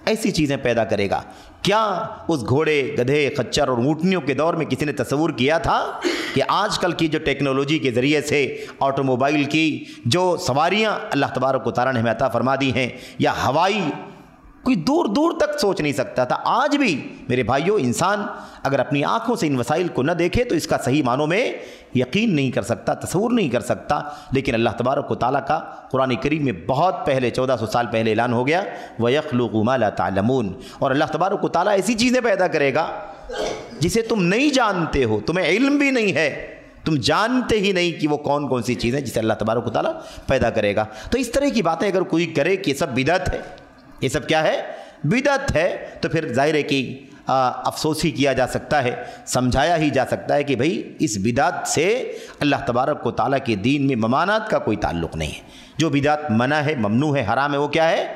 Speaker 2: ایسی چیزیں پیدا کرے گا۔ کیا اس گھوڑے، گدھے، خچر اور اونٹنیوں کے دور میں کسی نے تصور کیا تھا کہ آج کل کی جو ٹیکنالوجی کے ذریعے سے آٹو موبائل کی جو سواریاں اللہ تبارک و تعالیٰ نے ہمیں عطا فرما دی ہیں، یا ہوائی، کوئی دور دور تک سوچ نہیں سکتا تھا۔ آج بھی میرے بھائیوں، انسان اگر اپنی آنکھوں سے ان وسائل کو نہ دیکھے تو اس کا صحیح معنوں میں یقین نہیں کر سکتا، تصور نہیں کر سکتا۔ لیکن اللہ تبارک و تعالیٰ کا قرآن کریم میں بہت پہلے 1400 سال پہلے اعلان ہو گیا، وَيَخْلُقُ مَا لَا تَعْلَمُونَ، اور اللہ تبارک و تعالیٰ ایسی چیزیں پیدا کرے گا جسے تم نہیں جانتے ہو، تمہیں علم بھی نہیں ہے، تم جانتے ہی نہیں کہ وہ کون کون سی چیزیں جسے اللہ تبارک و تعالیٰ پیدا کرے گا۔ تو اس طرح کی باتیں اگر کوئی کرے کہ یہ سب بدعت ہے، یہ سب کیا ہے؟ بدعت ہے، تو پھر ظاہر ہے کہ افسوس ہی کیا جا سکتا ہے، سمجھایا ہی جا سکتا ہے کہ بھئی اس بدعت سے اللہ تبارک و تعالیٰ کے دین میں ممانعت کا کوئی تعلق نہیں ہے۔ جو بدعت منع ہے، ممنوع ہے، حرام ہے، وہ کیا ہے؟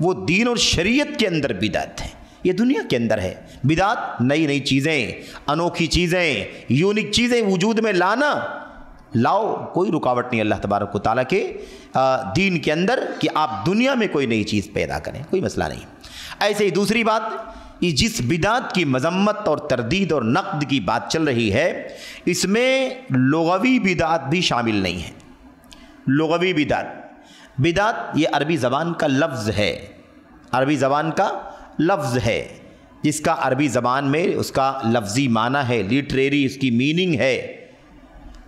Speaker 2: وہ دین اور شریعت کے اندر بدعت ہے، یہ دنیا کے اندر ہے۔ بدعت نئی نئی چیزیں، انوکھی چیزیں، یونیک چیزیں وجود میں لاؤ، کوئی رکاوٹ نہیں اللہ تبارک و تعالیٰ کے دین کے اندر کہ آپ دنیا میں کوئی نئی چیز پیدا کریں، کوئی مسئلہ نہیں۔ ایسے ہی دوسری بات، یہ جس بدعت کی مذمت اور تردید اور نقد کی بات چل رہی ہے، اس میں لغوی بدعت بھی شامل نہیں ہے۔ لغوی بدعت یہ عربی زبان کا لفظ ہے، عربی زبان کا لفظ ہے، جس کا عربی زبان میں اس کا لفظی معنی ہے، لٹریری اس کی میننگ ہے۔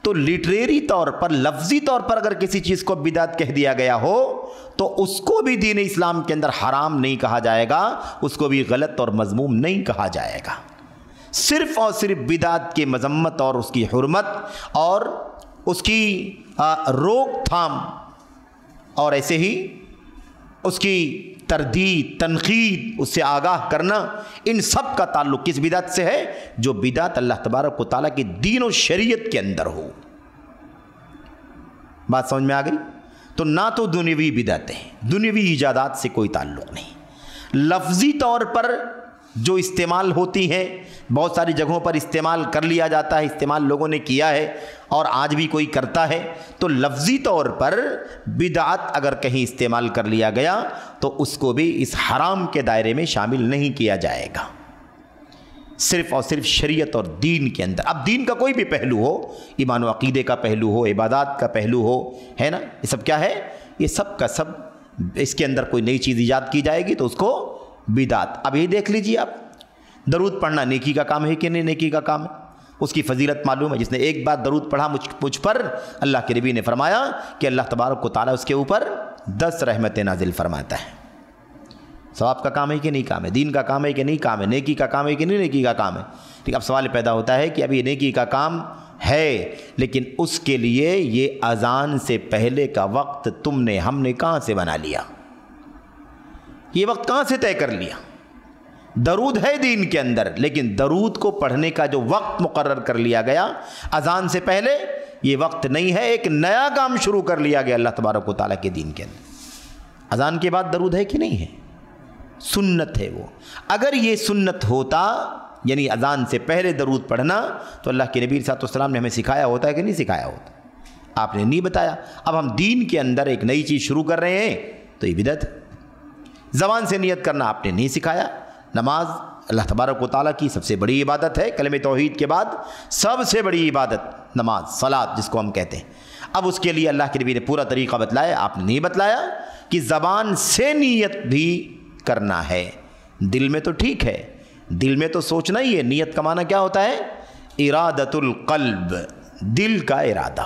Speaker 2: تو لٹریری طور پر، لفظی طور پر اگر کسی چیز کو بدعت کہہ دیا گیا ہو تو اس کو بھی دین اسلام کے اندر حرام نہیں کہا جائے گا، اس کو بھی غلط اور مذموم نہیں کہا جائے گا۔ صرف اور صرف بدعت کی مذمت اور اس کی حرمت اور اس کی روک تھام، اور ایسے ہی اس کی تردید، تنقید، اس سے آگاہ کرنا، ان سب کا تعلق کس بدعت سے ہے؟ جو بدعت اللہ تبارک و تعالیٰ کی دین و شریعت کے اندر ہو۔ بات سمجھ میں آ گئی؟ تو نہ تو دنیوی بدعتیں، دنیوی ایجادات سے کوئی تعلق نہیں۔ لفظی طور پر جو استعمال ہوتی ہیں، بہت ساری جگہوں پر استعمال کر لیا جاتا ہے، استعمال لوگوں نے کیا ہے اور آج بھی کوئی کرتا ہے، تو لفظی طور پر بدعت اگر کہیں استعمال کر لیا گیا تو اس کو بھی اس حرام کے دائرے میں شامل نہیں کیا جائے گا، صرف اور صرف شریعت اور دین کے اندر۔ اب دین کا کوئی بھی پہلو ہو، ایمان و عقیدے کا پہلو ہو، عبادات کا پہلو ہو، ہے نا، یہ سب کیا ہے؟ یہ سب کا سب اس کے اندر کوئی نئی چیز ایجاد کی جائے گی تو اس کو بدعت۔ اب یہ دیکھ لیجیے، آپ درود پڑھنا نیکی کا کام ہے کہ نہیں نیکی کا کام ہے؟ اس کی فضیلت معلوم ہے، جس نے ایک بار درود پڑھا مجھ پر، اللہ کے نبی نے فرمایا کہ اللہ تبارک و تعالیٰ اس کے اوپر 10 رحمتیں نازل فرماتا ہے۔ ثواب کا کام ہے کہ نہیں کام ہے؟ دین کا کام ہے کہ نہیں کام ہے؟ نیکی کا کام ہے کہ نہیں نیکی کا کام ہے؟ ٹھیک، اب سوال پیدا ہوتا ہے کہ اب یہ نیکی کا کام ہے، لیکن اس کے لیے یہ اذان سے پہلے کا وقت ہم نے کہاں سے بنا لیا؟ یہ وقت کہاں سے طے کر لیا؟ درود ہے دین کے اندر، لیکن درود کو پڑھنے کا جو وقت مقرر کر لیا گیا اذان سے پہلے، یہ وقت نہیں ہے، ایک نیا کام شروع کر لیا گیا اللہ تبارک و تعالیٰ کے دین کے اندر۔ اذان کے بعد درود ہے کہ نہیں ہے؟ سنت ہے وہ۔ اگر یہ سنت ہوتا، یعنی اذان سے پہلے درود پڑھنا، تو اللہ کے نبی صلی اللہ علیہ وسلم نے ہمیں سکھایا ہوتا ہے کہ نہیں سکھایا ہوتا؟ آپ نے نہیں بتایا۔ اب ہم دین کے اندر ایک نئی چیز شروع کر رہے ہیں تو یہ بدعت ہے۔ زبان سے نیت کرنا آپ نے نہیں سکھایا۔ نماز اللہ تبارک و تعالیٰ کی سب سے بڑی عبادت ہے، کلمہ توحید کے بعد سب سے بڑی عبادت نماز، صلاۃ جس کو ہم کہتے ہیں۔ اب اس کے لیے اللہ کے نبی نے پورا طریقہ بتلایا، آپ نے نہیں بتلایا کہ زبان سے نیت بھی کرنا ہے۔ دل میں تو ٹھیک ہے، دل میں تو سوچنا ہی ہے۔ نیت کا معنی کیا ہوتا ہے؟ ارادۃ القلب، دل کا ارادہ۔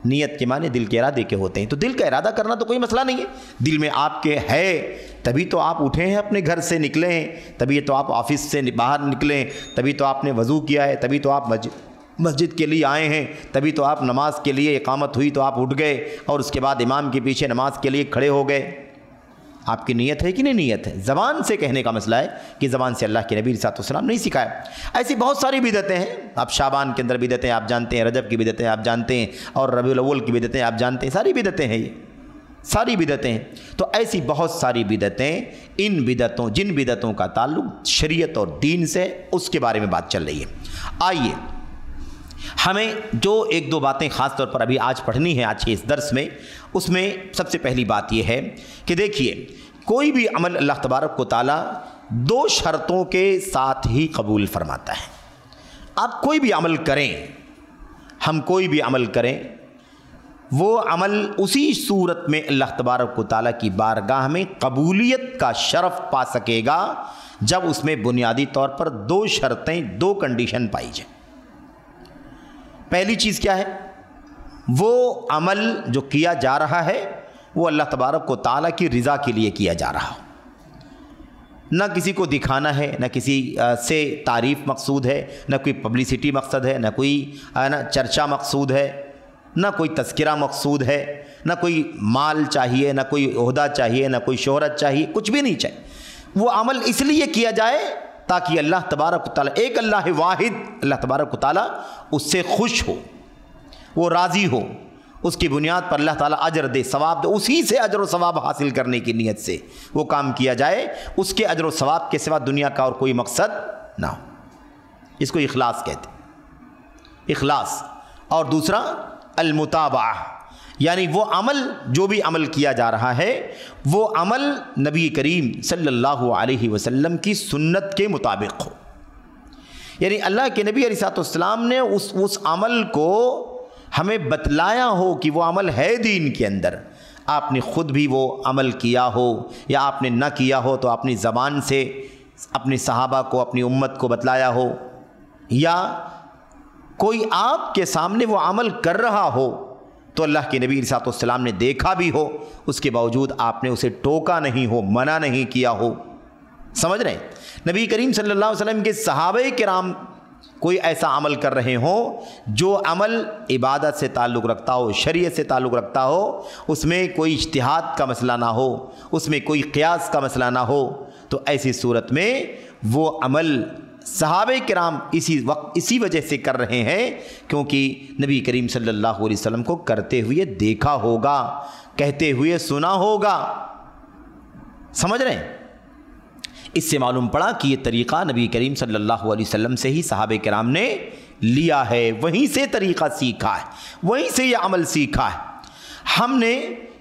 Speaker 2: نیت کے معنی دل کے ارادے کے ہوتے ہیں، تو دل کا ارادہ کرنا تو کوئی مسئلہ نہیں ہے۔ دل میں آپ کے ہے تبھی تو آپ اٹھے ہیں، اپنے گھر سے نکلے ہیں، تبھی تو آپ آفس سے باہر نکلے ہیں، تبھی تو آپ نے وضو کیا ہے، تبھی تو آپ مسجد کے لیے آئے ہیں تبھی تو آپ نماز کے لیے اقامت ہوئی تو آپ اٹھ گئے اور اس کے بعد امام کے پیچھے نماز کے لیے کھڑے ہو گئے. آپ کی نیت ہے کہ نہیں نیت ہے؟ زبان سے کہنے کا مسئلہ ہے کہ زبان سے اللہ کے نبی صلی اللہ علیہ وسلم نہیں سکھایا. ایسی بہت ساری بدعتیں ہیں. آپ شعبان کے اندر بدعتیں آپ جانتے ہیں, رجب کی بدعتیں آپ جانتے ہیں, اور ربیع الاول کی بدعتیں آپ جانتے ہیں. ساری بدعتیں ہیں, یہ ساری بدعتیں ہیں. تو ایسی بہت ساری بدعتیں, ان بدعتوں جن بدعتوں کا تعلق شریعت اور دین سے, اس کے بارے میں بات چل رہی ہے. آئیے ہمیں جو ایک دو باتیں خاص طور پر ابھی آج پڑھنی ہے آج کے اس درس میں, اس میں سب سے پہلی بات یہ ہے کہ دیکھیے کوئی بھی عمل اللہ تبارک و تعالیٰ دو شرطوں کے ساتھ ہی قبول فرماتا ہے. آپ کوئی بھی عمل کریں, ہم کوئی بھی عمل کریں, وہ عمل اسی صورت میں اللہ تبارک و تعالیٰ کی بارگاہ میں قبولیت کا شرف پا سکے گا جب اس میں بنیادی طور پر دو شرطیں, دو کنڈیشن پائی جائیں. پہلی چیز کیا ہے؟ وہ عمل جو کیا جا رہا ہے وہ اللہ تبارک و تعالیٰ کی رضا کے لیے کیا جا رہا ہو. نہ کسی کو دکھانا ہے, نہ کسی سے تعریف مقصود ہے, نہ کوئی پبلسٹی مقصد ہے, نہ کوئی چرچا مقصود ہے, نہ کوئی تذکرہ مقصود ہے, نہ کوئی مال چاہیے, نہ کوئی عہدہ چاہیے, نہ کوئی شہرت چاہیے, کچھ بھی نہیں چاہیے. وہ عمل اس لیے کیا جائے تاکہ اللہ تبارک و تعالیٰ, ایک اللہ واحد اللہ تبارک و تعالیٰ اس سے خوش ہو, وہ راضی ہو, اس کی بنیاد پر اللہ تعالیٰ اجر دے, ثواب دے, اسی سے اجر و ثواب حاصل کرنے کی نیت سے وہ کام کیا جائے. اس کے اجر و ثواب کے سوا دنیا کا اور کوئی مقصد نہ ہو. اس کو اخلاص کہتے ہیں, اخلاص. اور دوسرا المتابعہ, یعنی وہ عمل جو بھی عمل کیا جا رہا ہے وہ عمل نبی کریم صلی اللہ علیہ وسلم کی سنت کے مطابق ہو. یعنی اللہ کے نبی علیہ السلام نے اس عمل کو ہمیں بتلایا ہو کہ وہ عمل ہے دین کے اندر. آپ نے خود بھی وہ عمل کیا ہو یا آپ نے نہ کیا ہو تو اپنی زبان سے اپنے صحابہ کو, اپنی امت کو بتلایا ہو, یا کوئی آپ کے سامنے وہ عمل کر رہا ہو تو اللہ کے نبی علیہ السلام نے دیکھا بھی ہو, اس کے باوجود آپ نے اسے ٹوکا نہیں ہو, منع نہیں کیا ہو. سمجھ رہے ہیں؟ نبی کریم صلی اللہ علیہ وسلم کے صحابہ کرام کوئی ایسا عمل کر رہے ہوں جو عمل عبادت سے تعلق رکھتا ہو, شریعت سے تعلق رکھتا ہو, اس میں کوئی اجتہاد کا مسئلہ نہ ہو, اس میں کوئی قیاس کا مسئلہ نہ ہو, تو ایسی صورت میں وہ عمل صحابہ کرام اسی وجہ سے کر رہے ہیں کیونکہ نبی کریم صلی اللہ علیہ وسلم کو کرتے ہوئے دیکھا ہوگا, کہتے ہوئے سنا ہوگا. سمجھ رہے ہیں؟ اس سے معلوم پڑا کہ یہ طریقہ نبی کریم صلی اللہ علیہ وسلم سے ہی صحابہ کرام نے لیا ہے, وہیں سے طریقہ سیکھا ہے, وہیں سے یہ عمل سیکھا ہے. ہم نے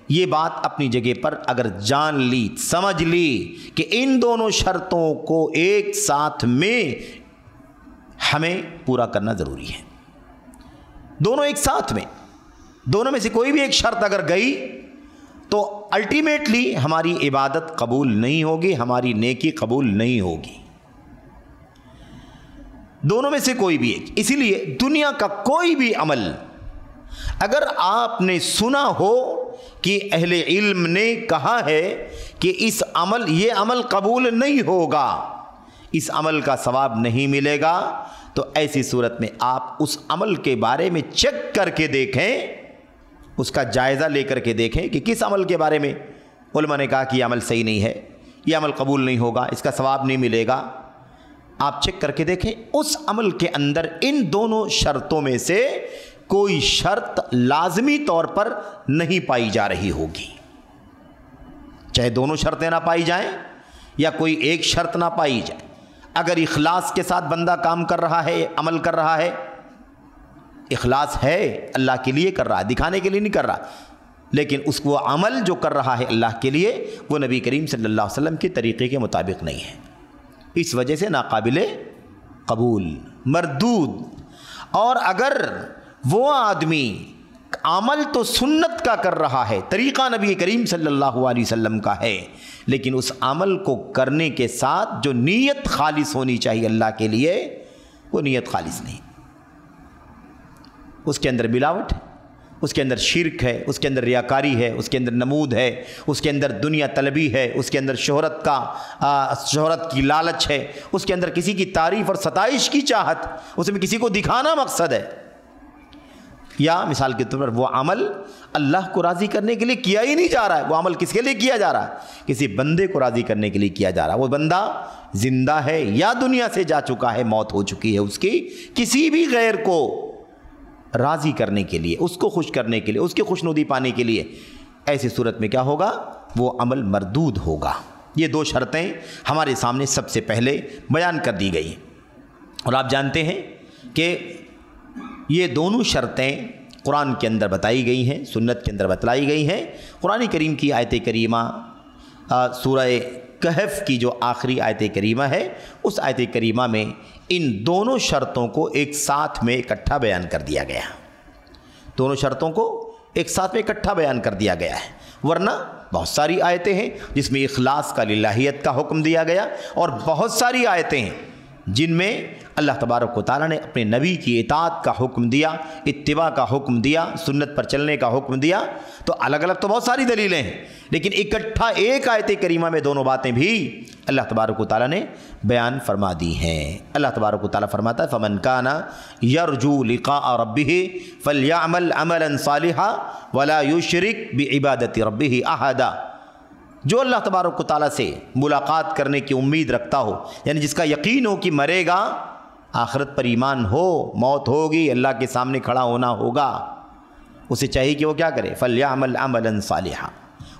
Speaker 2: یہ بات اپنی جگہ پر اگر جان لی, سمجھ لی کہ ان دونوں شرطوں کو ایک ساتھ میں ہمیں پورا کرنا ضروری ہے, دونوں ایک ساتھ میں, دونوں میں سے کوئی بھی ایک شرط اگر گئی تو الٹیمیٹلی ہماری عبادت قبول نہیں ہوگی, ہماری نیکی قبول نہیں ہوگی. دونوں میں سے کوئی بھی ایک. اسی لیے دنیا کا کوئی بھی عمل اگر آپ نے سنا ہو کہ اہل علم نے کہا ہے کہ یہ عمل قبول نہیں ہوگا, اس عمل کا ثواب نہیں ملے گا, تو ایسی صورت میں آپ اس عمل کے بارے میں چیک کر کے دیکھیں, اس کا جائزہ لے کر کے دیکھیں کہ کس عمل کے بارے میں علماء نے کہا کہ یہ عمل صحیح نہیں ہے, یہ عمل قبول نہیں ہوگا, اس کا ثواب نہیں ملے گا. آپ چیک کر کے دیکھیں اس عمل کے اندر ان دونوں شرطوں میں سے کوئی شرط لازمی طور پر نہیں پائی جا رہی ہوگی, چاہے دونوں شرطیں نہ پائی جائیں یا کوئی ایک شرط نہ پائی جائے. اگر اخلاص کے ساتھ بندہ کام کر رہا ہے, عمل کر رہا ہے, اخلاص ہے, اللہ کے لیے کر رہا ہے, دکھانے کے لیے نہیں کر رہا, لیکن اس کو عمل جو کر رہا ہے اللہ کے لیے وہ نبی کریم صلی اللہ علیہ وسلم کے طریقے کے مطابق نہیں ہے, اس وجہ سے ناقابل قبول, مردود. اور اگر وہ آدمی عمل تو سنت کا کر رہا ہے, طریقہ نبی کریم صلی اللہ علیہ وسلم کا ہے, لیکن اس عمل کو کرنے کے ساتھ جو نیت خالص ہونی چاہیے اللہ کے لیے وہ نیت خالص نہیں, اس کے اندر ملاوٹ ہے, اس کے اندر شرک ہے، اس کے اندر ریاکاری ہے، اس کے اندر نمود ہے، اس کے اندر دنیا طلبی ہے، اس کے اندر شہرت کی لالچ ہے، اس کے اندر کسی کی تعریف اور ستائش کی چاہت، اس میں کسی کو دکھانا مقصد ہے، یا مثال کے طور پر وہ عمل اللہ کو راضی کرنے کے لیے کیا ہی نہیں جا رہا ہے، وہ عمل کس کے لیے کیا جا رہا ہے؟ کسی بندے کو راضی کرنے کے لیے کیا جا رہا ہے، وہ بندہ زندہ ہے یا دنیا سے جا چکا ہے، موت ہو چکی ہے اس کی، کسی بھی غیر کو راضی کرنے کے لیے، اس کو خوش کرنے کے لیے، اس کی خوشنودی پانے کے لیے، ایسی صورت میں کیا ہوگا؟ وہ عمل مردود ہوگا۔ یہ دو شرطیں ہمارے سامنے سب سے پہلے بیان کر دی گئی ہیں، اور آپ جانتے ہیں کہ یہ دونوں شرطیں قرآن کے اندر بتائی گئی ہیں، سنت کے اندر بتلائی گئی ہیں۔ قرآن کریم کی آیت کریمہ سورہ کہف کی جو آخری آیت کریمہ ہے، اس آیت کریمہ میں ان دونوں شرطوں کو ایک ساتھ میں اکٹھا بیان کر دیا گیا ہے، دونوں شرطوں کو ایک ساتھ میں اکٹھا بیان کر دیا گیا ہے، ورنہ بہت ساری آیتیں ہیں جس میں اخلاص کا للہیت کا حکم دیا گیا، اور بہت ساری آیتیں ہیں جن میں اللہ تبارک و تعالیٰ نے اپنے نبی کی اطاعت کا حکم دیا، اتباع کا حکم دیا، سنت پر چلنے کا حکم دیا۔ تو الگ الگ تو بہت ساری دلیلیں ہیں، لیکن اکٹھا ایک آیت کریمہ میں دونوں باتیں بھی اللہ تبارک و تعالیٰ نے بیان فرما دی ہیں۔ اللہ تبارک و تعالیٰ فرماتا ہے فَمَنْ كَانَ يَرْجُو لِقَاءَ رَبِّهِ فَلْيَعْمَلْ عَمَلًا صَالِحًا وَلَا يُشْرِكْ بِعِبَادَةِ رَبِّهِ أَحَدًا۔ جو اللہ تبارک و تعالیٰ سے ملاقات کرنے کی امید رکھتا ہو، یعنی جس کا یقین ہو کہ مرے گا، آخرت پر ایمان ہو، موت ہوگی، اللہ کے سامنے کھڑا ہونا ہوگا، اسے چاہیے کہ وہ کیا کرے؟ فَلْيَعْمَلْ عَمَلًا صَالِحًا،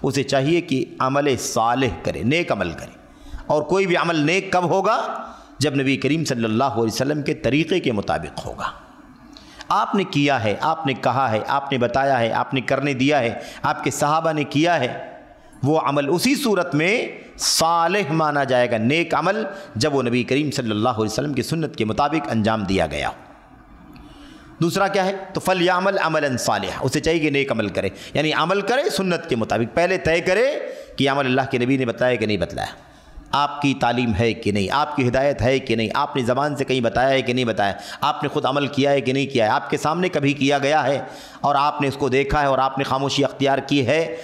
Speaker 2: اسے چاہیے کہ عمل صالح کرے، نیک عمل کرے۔ اور کوئی بھی عمل نیک کب ہوگا؟ جب نبی کریم صلی اللہ علیہ وسلم کے طریقے کے مطابق ہوگا۔ آپ نے کیا ہے، آپ نے کہا ہے، آپ نے بتایا ہے، آپ نے کرنے دیا ہے، آپ کے صحابہ نے کیا ہے، وہ عمل اسی صورت میں صالح مانا جائے گا، نیک عمل، جب وہ نبی کریم صلی اللہ علیہ وسلم کی سنت کے مطابق انجام دیا گیا۔ دوسرا کیا ہے؟ تو فَلْيَعْمَلْ عَمَلًا صَالِحًا، اسے چاہیے کہ نیک عمل کرے، یعنی عمل کرے سنت کے مطابق، پہلے طے کرے کہ عمل اللہ کے نبی نے بتایا کہ نہیں بتلایا، آپ کی تعلیم ہے کہ نہیں، آپ کی ہدایت ہے کہ نہیں، آپ نے زبان سے کہیں بتایا ہے کہ نہیں بتایا، آپ نے خود عمل کیا ہے کہ نہیں کیا ہے، آپ کے سامنے کبھی کیا گیا ہے اور آپ نے اس کو دیکھا ہے اور آپ نے خاموشی اختیار کی ہے،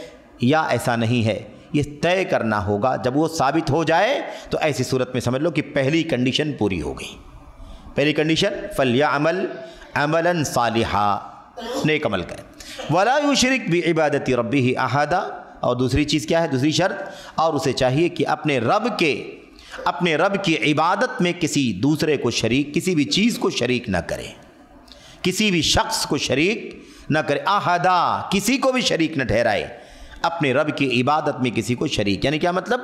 Speaker 2: یا ایسا نہیں ہے، یہ طے کرنا ہوگا۔ جب وہ ثابت ہو جائے تو ایسی صورت میں سمجھ لو کہ پہلی کنڈیشن پوری ہو گئی۔ پہلی کنڈیشن فَلْيَعْمَلْ عَمَلًا صَالِحًا، نیک عمل کرے، وَلَا يُشْرِكْ بِعِبَادَةِ رَبِّهِ أَحَدًا، اور دوسری چیز کیا ہے؟ دوسری شرط، اور اسے چاہیے کہ اپنے رب کی عبادت میں کسی دوسرے کو شریک، کسی بھی چیز کو شریک نہ کرے، کسی بھی شخص کو شریک نہ کرے، احدا، کسی کو بھی شریک نہ ٹھہرائے، اپنے رب کی عبادت میں کسی کو شریک، یعنی کیا مطلب؟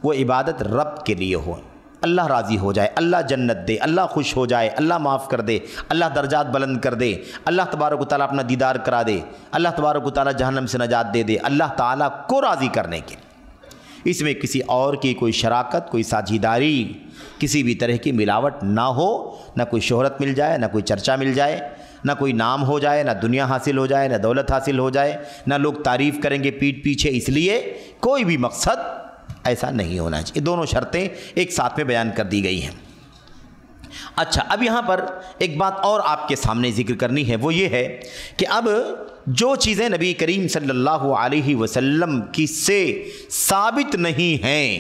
Speaker 2: وہ عبادت رب کے لیے ہو، اللہ راضی ہو جائے، اللہ جنت دے، اللہ خوش ہو جائے، اللہ معاف کر دے، اللہ درجات بلند کر دے، اللہ تبارک و تعالیٰ اپنا دیدار کرا دے، اللہ تبارک و تعالیٰ جہنم سے نجات دے دے، اللہ تعالیٰ کو راضی کرنے کے لیے۔ اس میں کسی اور کی کوئی شراکت، کوئی ساجھیداری، کسی بھی طرح کی ملاوٹ نہ ہو، نہ کوئی شہرت مل جائے، نہ کوئی چرچا مل جائے، نہ کوئی نام ہو جائے، نہ دنیا حاصل ہو جائے، نہ دولت حاصل ہو جائے، نہ لوگ تعریف کریں گے پیٹھ پیچھے، اس لیے کوئی بھی مقصد ایسا نہیں ہونا چاہیے۔ دونوں شرطیں ایک ساتھ میں بیان کر دی گئی ہیں۔ اچھا، اب یہاں پر ایک بات اور آپ کے سامنے ذکر کرنی ہے، وہ یہ ہے کہ اب جو چیزیں نبی کریم صلی اللہ علیہ وسلم کی سے ثابت نہیں ہیں،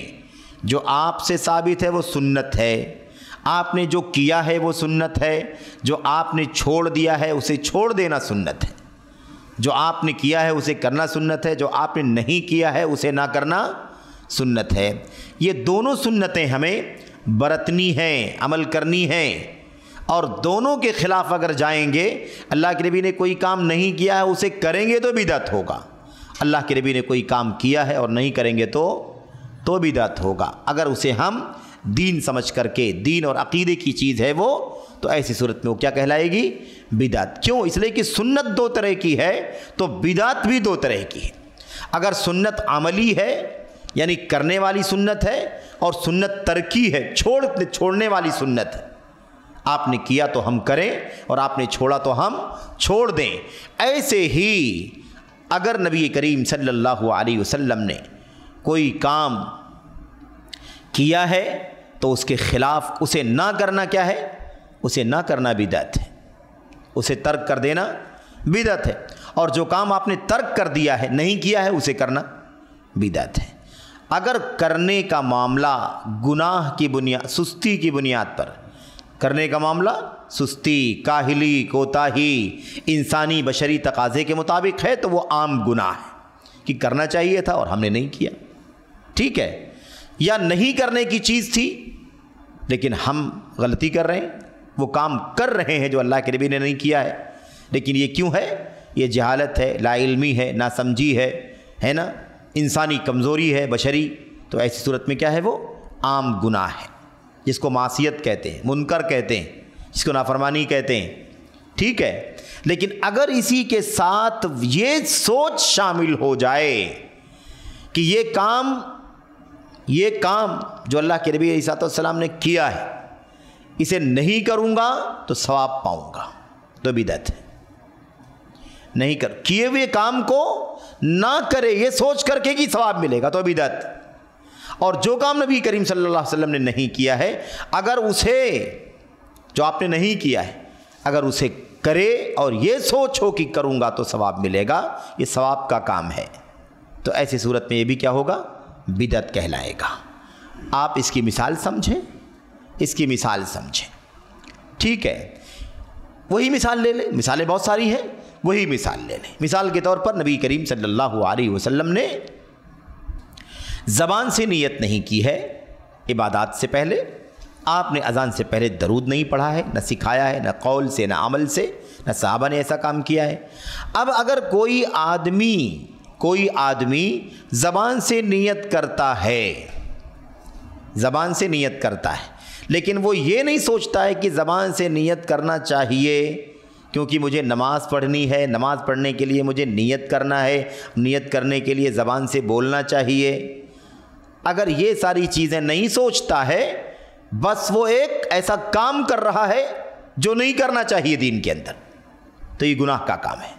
Speaker 2: جو آپ سے ثابت ہے وہ سنت ہے، آپ نے جو کیا ہے وہ سنت ہے، جو آپ نے چھوڑ دیا ہے اسے چھوڑ دینا سنت ہے، جو آپ نے کیا ہے اسے کرنا سنت ہے، جو آپ نے نہیں کیا ہے اسے نہ کرنا سنت ہے۔ یہ دونوں سنتیں ہمیں برتنی ہیں، عمل کرنی ہیں، اور دونوں کے خلاف اگر جائیں گے، اللہ کے نبی نے کوئی کام نہیں کیا ہے اسے کریں گے تو بدعت ہوگا، اللہ کے نبی نے کوئی کام کیا ہے اور نہیں کریں گے تو بدعت ہوگا۔ اگر اسے ہم دین سمجھ کر کے، دین اور عقیدے کی چیز ہے وہ، تو ایسی صورت میں وہ کیا کہلائے گی؟ بدعت۔ کیوں؟ اس لیے کہ سنت دو طرح کی ہے تو بدعت بھی دو طرح کی ہے۔ اگر سنت عملی ہے یعنی کرنے والی سنت ہے، اور سنت ترکی ہے، چھوڑنے والی سنت ہے، آپ نے کیا تو ہم کریں اور آپ نے چھوڑا تو ہم چھوڑ دیں۔ ایسے ہی اگر نبی کریم صلی اللہ علیہ وسلم نے کوئی کام کیا ہے تو اس کے خلاف اسے نہ کرنا کیا ہے؟ اسے نہ کرنا بدعت ہے، اسے ترک کر دینا بدعت ہے۔ اور جو کام آپ نے ترک کر دیا ہے، نہیں کیا ہے، اسے کرنا بدعت ہے۔ اگر کرنے کا معاملہ گناہ کی بنیاد، سستی کی بنیاد پر کرنے کا معاملہ سستی، کاہلی، کوتاہی، انسانی بشری تقاضے کے مطابق ہے تو وہ عام گناہ ہے کہ کرنا چاہیے تھا اور ہم نے نہیں کیا، ٹھیک ہے۔ یا نہیں کرنے کی چیز تھی لیکن ہم غلطی کر رہے ہیں، وہ کام کر رہے ہیں جو اللہ کے نبی نے نہیں کیا ہے، لیکن یہ کیوں ہے؟ یہ جہالت ہے، لا علمی ہے، ناسمجھی ہے نا، انسانی کمزوری ہے بشری، تو ایسی صورت میں کیا ہے؟ وہ عام گناہ ہے جس کو معصیت کہتے ہیں، منکر کہتے ہیں، جس کو نافرمانی کہتے ہیں، ٹھیک ہے۔ لیکن اگر اسی کے ساتھ یہ سوچ شامل ہو جائے کہ یہ کام جو اللہ کے نبی علیہ السلام نے کیا ہے اسے نہیں کروں گا تو ثواب پاؤں گا، تو بدعت ہے۔ نہیں کیے ہوئے کام کو نہ کرے یہ سوچ کر کے کہ ثواب ملے گا، تو بدعت۔ اور جو کام نبی کریم صلی اللہ علیہ وسلم نے نہیں کیا ہے، اگر اسے، جو آپ نے نہیں کیا ہے، اگر اسے کرے اور یہ سوچ ہو کہ کروں گا تو ثواب ملے گا، یہ ثواب کا کام ہے، تو ایسی صورت میں یہ بھی کیا ہوگا؟ بدعت کہلائے گا۔ آپ اس کی مثال سمجھیں، اس کی مثال سمجھیں، ٹھیک ہے۔ وہی مثال لے لیں، مثالیں بہت ساری ہیں، وہی مثال لے لیں۔ مثال کے طور پر نبی کریم صلی اللہ علیہ وسلم نے زبان سے نیت نہیں کی ہے عبادات سے پہلے، آپ نے اذان سے پہلے درود نہیں پڑھا ہے، نہ سکھایا ہے، نہ قول سے، نہ عمل سے، نہ صحابہ نے ایسا کام کیا ہے۔ اب اگر کوئی آدمی زبان سے نیت کرتا ہے، زبان سے نیت کرتا ہے، لیکن وہ یہ نہیں سوچتا ہے کہ زبان سے نیت کرنا چاہیے کیونکہ مجھے نماز پڑھنی ہے، نماز پڑھنے کے لیے مجھے نیت کرنا ہے، نیت کرنے کے لیے زبان سے بولنا چاہیے، اگر یہ ساری چیزیں نہیں سوچتا ہے، بس وہ ایک ایسا کام کر رہا ہے جو نہیں کرنا چاہیے دین کے اندر، تو یہ گناہ کا کام ہے۔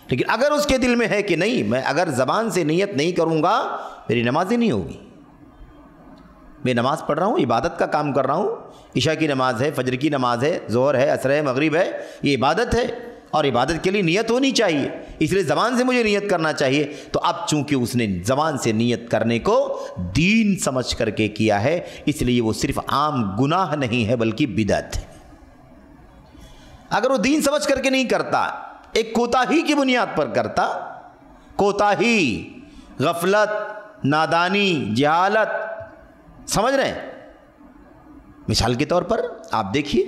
Speaker 2: لیکن اگر اس کے دل میں ہے کہ نہیں، میں اگر زبان سے نیت نہیں کروں گا میری نماز ہی نہیں ہوگی، میں نماز پڑھ رہا ہوں، عبادت کا کام کر رہا ہوں، عشاء کی نماز ہے، فجر کی نماز ہے، ظہر ہے، عصر ہے، مغرب ہے، یہ عبادت ہے اور عبادت کے لیے نیت ہونی چاہیے، اس لیے زبان سے مجھے نیت کرنا چاہیے۔ تو اب چونکہ اس نے زبان سے نیت کرنے کو دین سمجھ کر کے کیا ہے، اس لیے وہ صرف عام گناہ نہیں ہے بلکہ بدعت ہے۔ اگر وہ دین سمجھ کر کے نہیں کرتا، ایک کوتاہی کی بنیاد پر کرتا، کوتاہی، غفلت، نادانی، جہالت، سمجھ رہے ہیں؟ مثال کے طور پر آپ دیکھیے،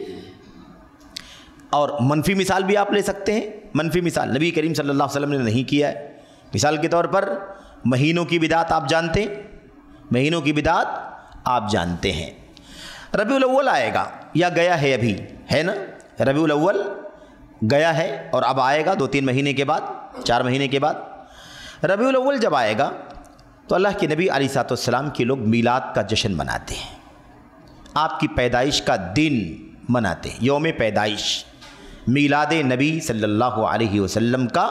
Speaker 2: اور منفی مثال بھی آپ لے سکتے ہیں۔ منفی مثال نبی کریم صلی اللہ علیہ وسلم نے نہیں کیا ہے۔ مثال کے طور پر مہینوں کی بدعت آپ جانتے ہیں، مہینوں کی بدعت آپ جانتے ہیں۔ ربیع الاول آئے گا یا گیا ہے، ابھی ہے نا، ربیع الاول گیا ہے اور اب آئے گا 2-3 مہینے کے بعد، 4 مہینے کے بعد۔ ربیع الاول جب آئے گا تو اللہ کے نبی علیہ السلام کے لوگ میلاد کا جشن مناتے ہیں، آپ کی پیدائش کا دن مناتے ہیں، یوم پیدائش، میلاد نبی صلی اللہ علیہ وسلم کا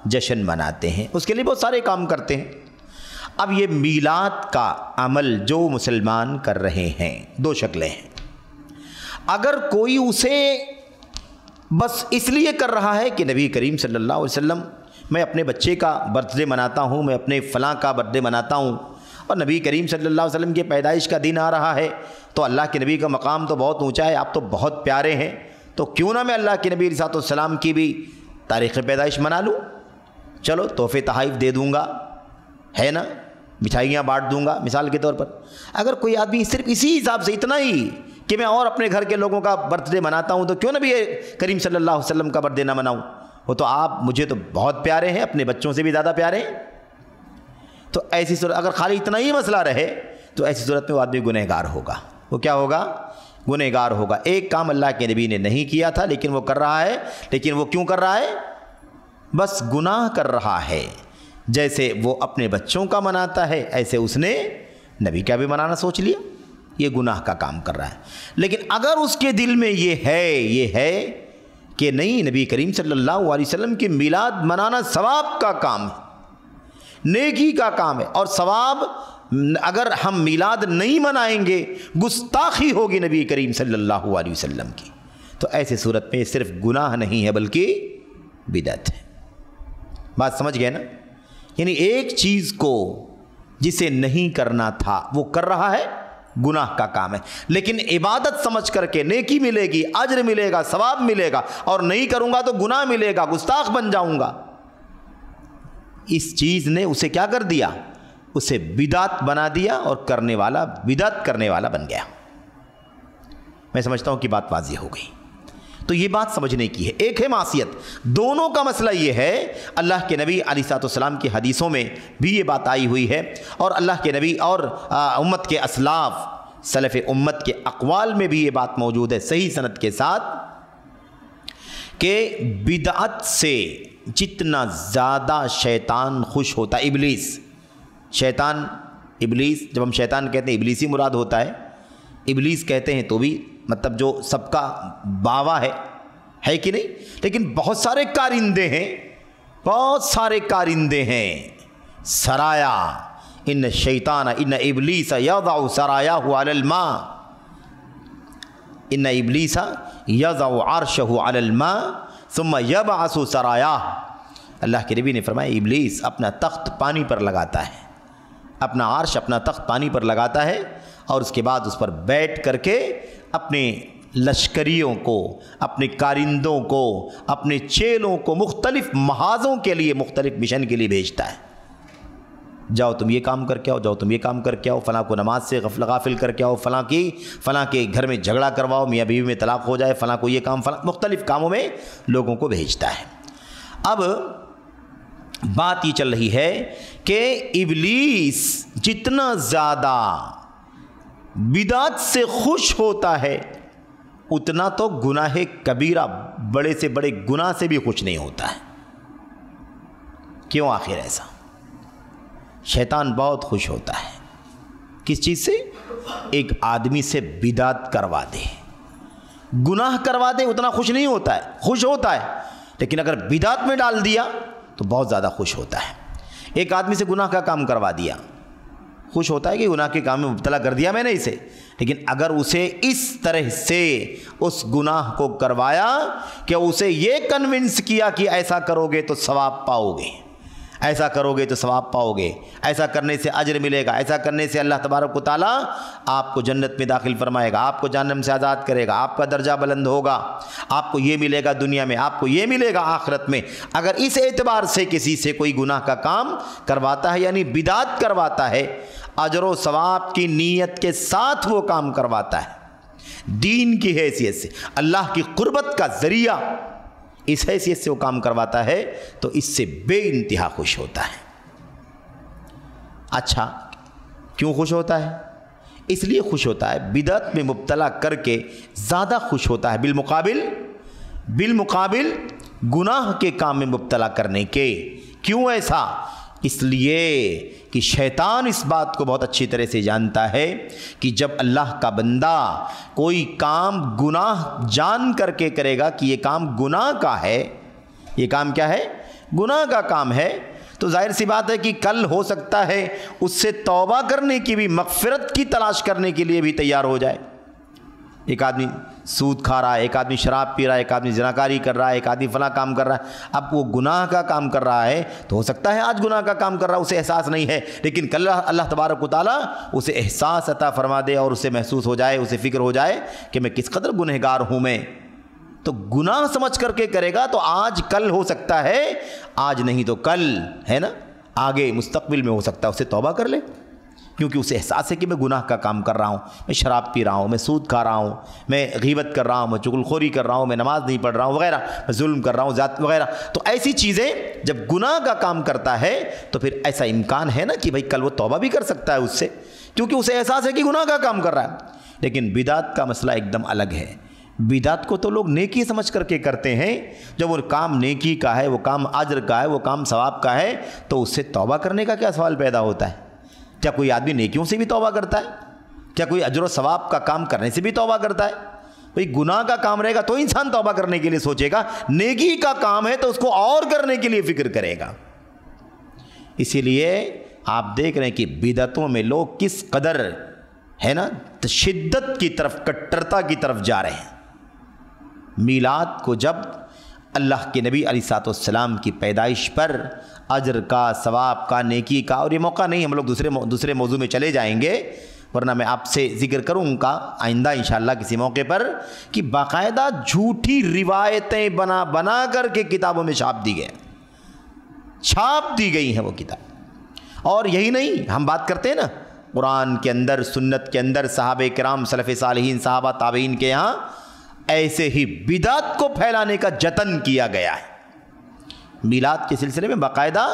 Speaker 2: جشن مناتے ہیں، اس کے لیے بہت سارے کام کرتے ہیں۔ اب یہ میلاد کا عمل جو مسلمان کر رہے ہیں، 2 شکلیں ہیں۔ اگر کوئی اسے بس اس لیے کر رہا ہے کہ نبی کریم صلی اللہ علیہ وسلم، میں اپنے بچے کا برتھ ڈے مناتا ہوں، میں اپنے فلاں کا برتھ ڈے مناتا ہوں، اور نبی کریم صلی اللہ علیہ وسلم کے پیدائش کا دن آ رہا ہے تو اللہ کے نبی کا مقام تو بہت اونچا ہے، آپ تو بہت پیارے ہیں، تو کیوں نہ میں اللہ کے نبی علیہ السلام کی بھی تاریخ پیدائش منا لوں، چلو تحفے تحائف دے دوں گا، ہے نا، مٹھائیاں بانٹ دوں گا، مثال کے طور پر۔ اگر کوئی آدمی صرف اسی حساب سے، اتنا ہی کہ میں اور اپنے گھر کے لوگوں کا برتھ ڈے مناتا ہوں تو کیوں نبی کریم صلی اللہ علیہ وسلم کا برتھ ڈے نہ مناؤں، وہ تو آپ مجھے تو بہت پیارے ہیں، اپنے بچوں سے بھی زیادہ پیارے ہیں، تو ایسی صورت اگر خالی اتنا ہی مسئلہ رہے تو ایسی صورت میں وہ آدمی گنہگار ہوگا۔ وہ کیا ہوگا؟ گنہگار ہوگا۔ ایک کام اللہ کے نبی نے نہیں کیا تھا لیکن وہ کر رہا ہے، لیکن وہ کیوں کر رہا ہے؟ بس گناہ کر رہا ہے۔ جیسے وہ اپنے بچوں کا مناتا ہے ایسے اس نے نبی کا بھی منانا سوچ لیا، یہ گناہ کا کام کر رہا ہے۔ لیکن اگر اس کے دل میں یہ ہے کہ نہیں، نبی کریم صلی اللہ علیہ وسلم کی میلاد منانا ثواب کا کام ہے، نیکی کا کام ہے، اور ثواب اگر ہم میلاد نہیں منائیں گے گستاخی ہوگی نبی کریم صلی اللہ علیہ وسلم کی، تو ایسے صورت میں صرف گناہ نہیں ہے بلکہ بدعت ہے۔ بات سمجھ گئے نا؟ یعنی ایک چیز کو جسے نہیں کرنا تھا وہ کر رہا ہے، گناہ کا کام ہے، لیکن عبادت سمجھ کر کے نیکی ملے گی، اجر ملے گا، ثواب ملے گا، اور نہیں کروں گا تو گناہ ملے گا، گستاخ بن جاؤں گا، اس چیز نے اسے کیا کر دیا؟ اسے بدعت بنا دیا، اور کرنے والا بدعت کرنے والا بن گیا۔ میں سمجھتا ہوں کہ بات واضح ہو گئی۔ تو یہ بات سمجھنے کی ہے۔ ایک ہے معصیت، دونوں کا مسئلہ یہ ہے، اللہ کے نبی علیہ الصلوۃ والسلام کی حدیثوں میں بھی یہ بات آئی ہوئی ہے، اور اللہ کے نبی اور امت کے اسلاف سلف امت کے اقوال میں بھی یہ بات موجود ہے صحیح سند کے ساتھ، کہ بدعت سے جتنا زیادہ شیطان خوش ہوتا ہے، ابلیس، جب ہم شیطان کہتے ہیں ابلیسی مراد ہوتا ہے، ابلیس کہتے ہیں تو بھی مطلب جو سب کا باوا ہے کہ نہیں، لیکن بہت سارے کارندے ہیں، سرایا، ان شیطان ان ابلیس یضع سرایاہ علی الماء، ان ابلیس یضع عرشہ علی الماء ثم یبعث سرایاہ۔ اللہ کے نبی نے فرمایا ابلیس اپنا تخت پانی پر لگاتا ہے، اپنا عرش، اپنا تخت پانی پر لگاتا ہے، اور اس کے بعد اس پر بیٹھ کر کے اپنے لشکریوں کو، اپنے کارندوں کو، اپنے چیلوں کو مختلف محاذوں کے لیے، مختلف مشن کے لیے بھیجتا ہے۔ جاؤ تم یہ کام کر کے آؤ، جاؤ تم یہ کام کر کے آؤ، فلاں کو نماز سے غافل کر کے آؤ، فلاں کے گھر میں جھگڑا کرواؤ، میاں بیوی میں طلاق ہو جائے، فلاں کو یہ کام، فلاں مختلف کاموں میں لوگوں کو بھیجتا ہے۔ اب بات یہ چل رہی ہے کہ ابلیس جتنا زیادہ بدعت سے خوش ہوتا ہے، اتنا تو گناہ کبیرہ، بڑے سے بڑے گناہ سے بھی خوش نہیں ہوتا ہے۔ کیوں آخر ایسا؟ شیطان بہت خوش ہوتا ہے کس چیز سے؟ ایک آدمی سے بدعت کروا دے، گناہ کروا دے، اتنا خوش نہیں ہوتا ہے، خوش ہوتا ہے، لیکن اگر بدعت میں ڈال دیا تو بہت زیادہ خوش ہوتا ہے۔ ایک آدمی سے گناہ کا کام کروا دیا، خوش ہوتا ہے کہ گناہ کے کام میں مبتلا کر دیا میں نے اسے، لیکن اگر اسے اس طرح سے اس گناہ کو کروایا کہ اسے یہ کنونس کیا کہ ایسا کرو گے تو ثواب پاؤ گے، ایسا کرو گے تو ثواب پاؤ گے، ایسا کرنے سے اجر ملے گا، ایسا کرنے سے اللہ تبارک و تعالیٰ آپ کو جنت میں داخل فرمائے گا، آپ کو جہنم سے آزاد کرے گا، آپ کا درجہ بلند ہوگا، آپ کو یہ ملے گا دنیا میں، آپ کو یہ ملے گا آخرت میں۔ اگر اس اعتبار سے کسی سے کوئی گناہ کا کام کرواتا ہے، یعنی بدعت کرواتا ہے، اجر و ثواب کی نیت کے ساتھ وہ کام کرواتا ہے، دین کی حیثیت سے، اللہ کی قربت کا ذریعہ اس حیثیت سے وہ کام کرواتا ہے، تو اس سے بے انتہا خوش ہوتا ہے۔ اچھا، کیوں خوش ہوتا ہے؟ اس لیے خوش ہوتا ہے، بدعت میں مبتلا کر کے زیادہ خوش ہوتا ہے بالمقابل گناہ کے کام میں مبتلا کرنے کے۔ کیوں ایسا؟ اس لیے کہ شیطان اس بات کو بہت اچھی طرح سے جانتا ہے کہ جب اللہ کا بندہ کوئی کام گناہ جان کر کے کرے گا کہ یہ کام گناہ کا ہے، یہ کام کیا ہے؟ گناہ کا کام ہے، تو ظاہر سی بات ہے کہ کل ہو سکتا ہے اس سے توبہ کرنے کی بھی، مغفرت کی تلاش کرنے کے لیے بھی تیار ہو جائے۔ ایک آدمی سود کھا رہا ہے، ایک آدمی شراب پی رہا ہے، ایک آدمی زناکاری کر رہا ہے، ایک آدمی فلاں کام کر رہا ہے، اب وہ گناہ کا کام کر رہا ہے، تو ہو سکتا ہے آج گناہ کا کام کر رہا ہے، اسے احساس نہیں ہے، لیکن کل اللہ تبارک و تعالیٰ اسے احساس عطا فرما دے، اور اسے محسوس ہو جائے، اسے فکر ہو جائے کہ میں کس قدر گنہگار ہوں میں، تو گناہ سمجھ کر کے کرے گا، تو آج کل ہو سکتا ہے، آج نہیں تو کل ہے نا، آگے مستقبل میں ہو سکتا ہے اسے توبہ کر لے، کیونکہ اسے احساس ہے کہ میں گناہ کا کام کر رہا ہوں، میں شراب پی رہا ہوں، میں سود کھا رہا ہوں، میں غیبت کر رہا ہوں، میں چغل خوری کر رہا ہوں، میں نماز نہیں پڑھ رہا ہوں وغیرہ، میں ظلم کر رہا ہوں ذات وغیرہ۔ تو ایسی چیزیں جب گناہ کا کام کرتا ہے تو پھر ایسا امکان ہے نا کہ بھائی کل وہ توبہ بھی کر سکتا ہے اس سے، کیونکہ اسے احساس ہے کہ گناہ کا کام کر رہا ہے۔ لیکن بدعت کا مسئلہ ایک دم الگ ہے۔ بدعت کو تو لوگ نیکی سمجھ کر کے کرتے ہیں، جب وہ کام نیکی کا ہے، وہ کام اجر کا ہے، وہ کام ثواب کا ہے، تو اس سے توبہ کرنے کا کیا سوال پیدا ہوتا ہے؟ کیا کوئی آدمی نیکیوں سے بھی توبہ کرتا ہے؟ کیا کوئی اجر و ثواب کا کام کرنے سے بھی توبہ کرتا ہے؟ بھئی گناہ کا کام رہے گا تو انسان توبہ کرنے کے لیے سوچے گا، نیکی کا کام ہے تو اس کو اور کرنے کے لیے فکر کرے گا۔ اسی لیے آپ دیکھ رہے ہیں کہ بدعتوں میں لوگ کس قدر ہے نا شدت کی طرف، کٹرتا کی طرف جا رہے ہیں۔ میلاد کو جب اللہ کے نبی علیہ السلام کی پیدائش پر اجر کا، ثواب کا، نیکی کا، اور یہ موقع نہیں، ہم لوگ دوسرے موضوع میں چلے جائیں گے، ورنہ میں آپ سے ذکر کروں گا آئندہ انشاءاللہ کسی موقع پر کہ باقاعدہ جھوٹی روایتیں بنا کر کے کتابوں میں چھاپ دی گئی ہیں وہ کتاب۔ اور یہی نہیں، ہم بات کرتے ہیں نا قرآن کے اندر، سنت کے اندر، صحابہ کرام، سلف صالحین، صحابہ تابعین کے یہاں ایسے ہی بدعت کو پھیلانے کا جتن کیا گیا ہے۔ میلاد کے سلسلے میں باقاعدہ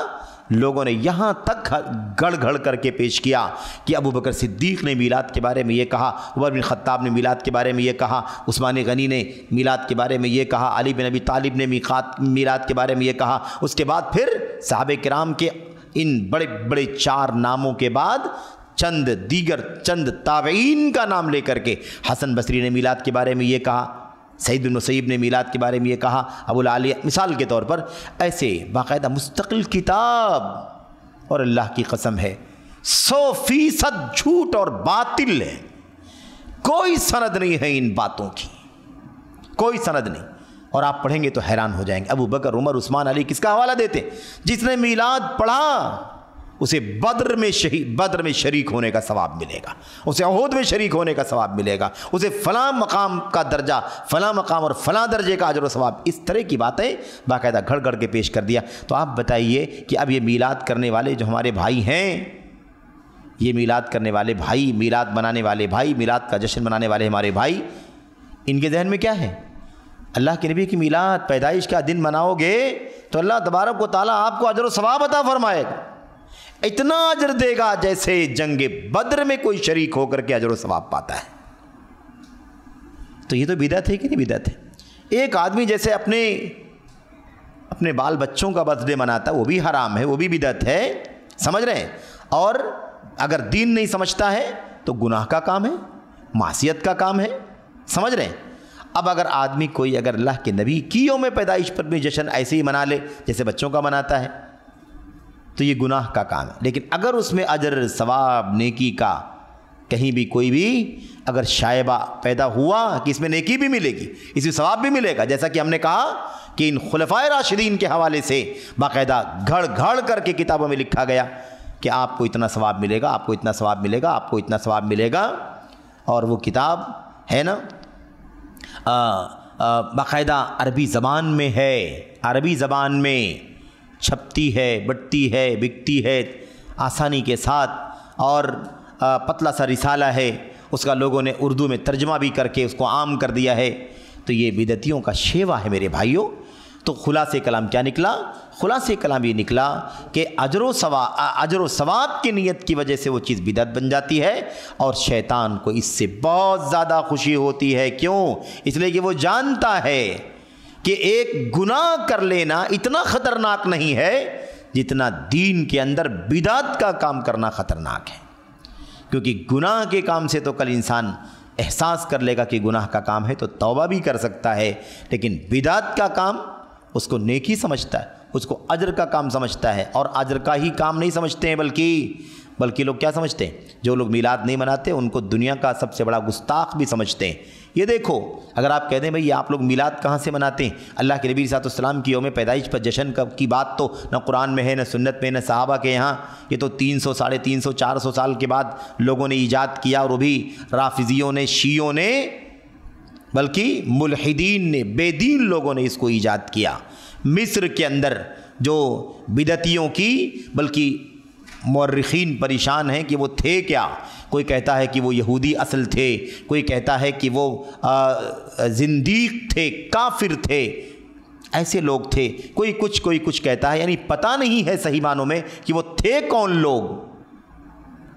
Speaker 2: لوگوں نے یہاں تک گڑ کر کے پیش کیا کہ ابو بکر صدیق نے میلاد کے بارے میں یہ کہا، عمر بن خطاب نے میلاد کے بارے میں یہ کہا، عثمان غنی نے میلاد کے بارے میں یہ کہا، علی بن ابی طالب نے میلاد کے بارے میں یہ کہا۔ اس کے بعد پھر صحابہ کرام کے ان بڑے بڑے 4 ناموں کے بعد چند تابعین کا نام لے کر کے حسن بصری نے میلاد کے بارے میں یہ کہا، سعید بن مسیب نے میلاد کے بارے میں یہ کہا، ابو العالیہ، مثال کے طور پر ایسے باقاعدہ مستقل کتاب، اور اللہ کی قسم ہے 100% جھوٹ اور باطل ہے، کوئی سند نہیں ہے ان باتوں کی، کوئی سند نہیں۔ اور آپ پڑھیں گے تو حیران ہو جائیں گے، ابو بکر، عمر، عثمان، علی کس کا حوالہ دیتے؟ جس نے میلاد پڑھا اسے بدر میں شریک ہونے کا ثواب ملے گا، اسے احد میں شریک ہونے کا ثواب ملے گا، اسے فلاں مقام کا درجہ، فلاں مقام اور فلاں درجے کا اجر و ثواب، اس طرح کی باتیں باقاعدہ گھڑ کے پیش کر دیا۔ تو آپ بتائیے کہ اب یہ میلاد کرنے والے جو ہمارے بھائی ہیں، یہ میلاد کرنے والے بھائی، میلاد منانے والے بھائی، میلاد کا جشن منانے والے ہمارے بھائی، ان کے ذہن میں کیا ہے؟ اللہ کے نبی کی میلاد، پیدائش کا دن مناؤ گے تو اللہ تبارک و تعالیٰ آپ کو اجر و ثواب عطا فرمائے گا، اتنا اجر دے گا جیسے جنگ بدر میں کوئی شریک ہو کر کے اجر و ثواب پاتا ہے۔ تو یہ تو بدعت ہے کہ نہیں بدعت ہے؟ ایک آدمی جیسے اپنے بال بچوں کا برتھ ڈے مناتا ہے، وہ بھی حرام ہے، وہ بھی بدعت ہے، سمجھ رہے ہیں؟ اور اگر دین نہیں سمجھتا ہے تو گناہ کا کام ہے، معصیت کا کام ہے، سمجھ رہے ہیں؟ اب اگر آدمی کوئی اگر اللہ کے نبی کی یوم پیدائش پر بھی جشن ایسے ہی منا لے جیسے بچوں کا مناتا ہے تو یہ گناہ کا کام ہے، لیکن اگر اس میں اجر، ثواب، نیکی کا کہیں بھی کوئی بھی اگر شائبہ پیدا ہوا کہ اس میں نیکی بھی ملے گی، اس میں ثواب بھی ملے گا، جیسا کہ ہم نے کہا کہ ان خلفائے راشدین کے حوالے سے باقاعدہ گھڑ کر کے کتابوں میں لکھا گیا کہ آپ کو اتنا ثواب ملے گا، آپ کو اتنا ثواب ملے گا، آپ کو اتنا ثواب ملے گا، اور وہ کتاب ہے نا باقاعدہ عربی زبان میں ہے، عربی زبان میں چھپتی ہے، بٹتی ہے، بکتی ہے آسانی کے ساتھ، اور پتلا سا رسالہ ہے، اس کا لوگوں نے اردو میں ترجمہ بھی کر کے اس کو عام کر دیا ہے۔ تو یہ بدعتیوں کا شیوا ہے میرے بھائیوں۔ تو خلاصہ کلام کیا نکلا؟ خلاصہ کلام یہ نکلا کہ اجر و ثواب کی نیت کی وجہ سے وہ چیز بدعت بن جاتی ہے، اور شیطان کو اس سے بہت زیادہ خوشی ہوتی ہے۔ کیوں؟ اس لیے کہ وہ جانتا ہے کہ ایک گناہ کر لینا اتنا خطرناک نہیں ہے جتنا دین کے اندر بدعت کا کام کرنا خطرناک ہے، کیونکہ گناہ کے کام سے تو کل انسان احساس کر لے گا کہ گناہ کا کام ہے تو توبہ بھی کر سکتا ہے، لیکن بدعت کا کام اس کو نیکی سمجھتا ہے، اس کو اجر کا کام سمجھتا ہے، اور اجر کا ہی کام نہیں سمجھتے ہیں بلکہ لوگ کیا سمجھتے ہیں؟ جو لوگ میلاد نہیں مناتے ان کو دنیا کا سب سے بڑا گستاخ بھی سمجھتے ہیں۔ یہ دیکھو، اگر آپ کہہ دیں بھئی آپ لوگ میلاد کہاں سے مناتے ہیں؟ اللہ کے نبی صلی اللہ علیہ وسلم کی یوم پیدائش پر جشن کی بات تو نہ قرآن میں ہے، نہ سنت میں، نہ صحابہ کے یہاں، یہ تو 300، 350، 400 سال کے بعد لوگوں نے ایجاد کیا، اور وہ بھی رافضیوں نے، شیعوں نے، بلکہ ملحدین نے، بے دین لوگوں نے اس کو ایجاد کیا۔ مصر کے اندر جو بدعتیوں کی، بلکہ مورخین پریشان ہیں کہ وہ تھے کیا، کوئی کہتا ہے کہ وہ یہودی اصل تھے، کوئی کہتا ہے کہ وہ زندیق تھے، کافر تھے، ایسے لوگ تھے، کوئی کچھ کہتا ہے، یعنی پتہ نہیں ہے صحیح معنوں میں کہ وہ تھے کون لوگ،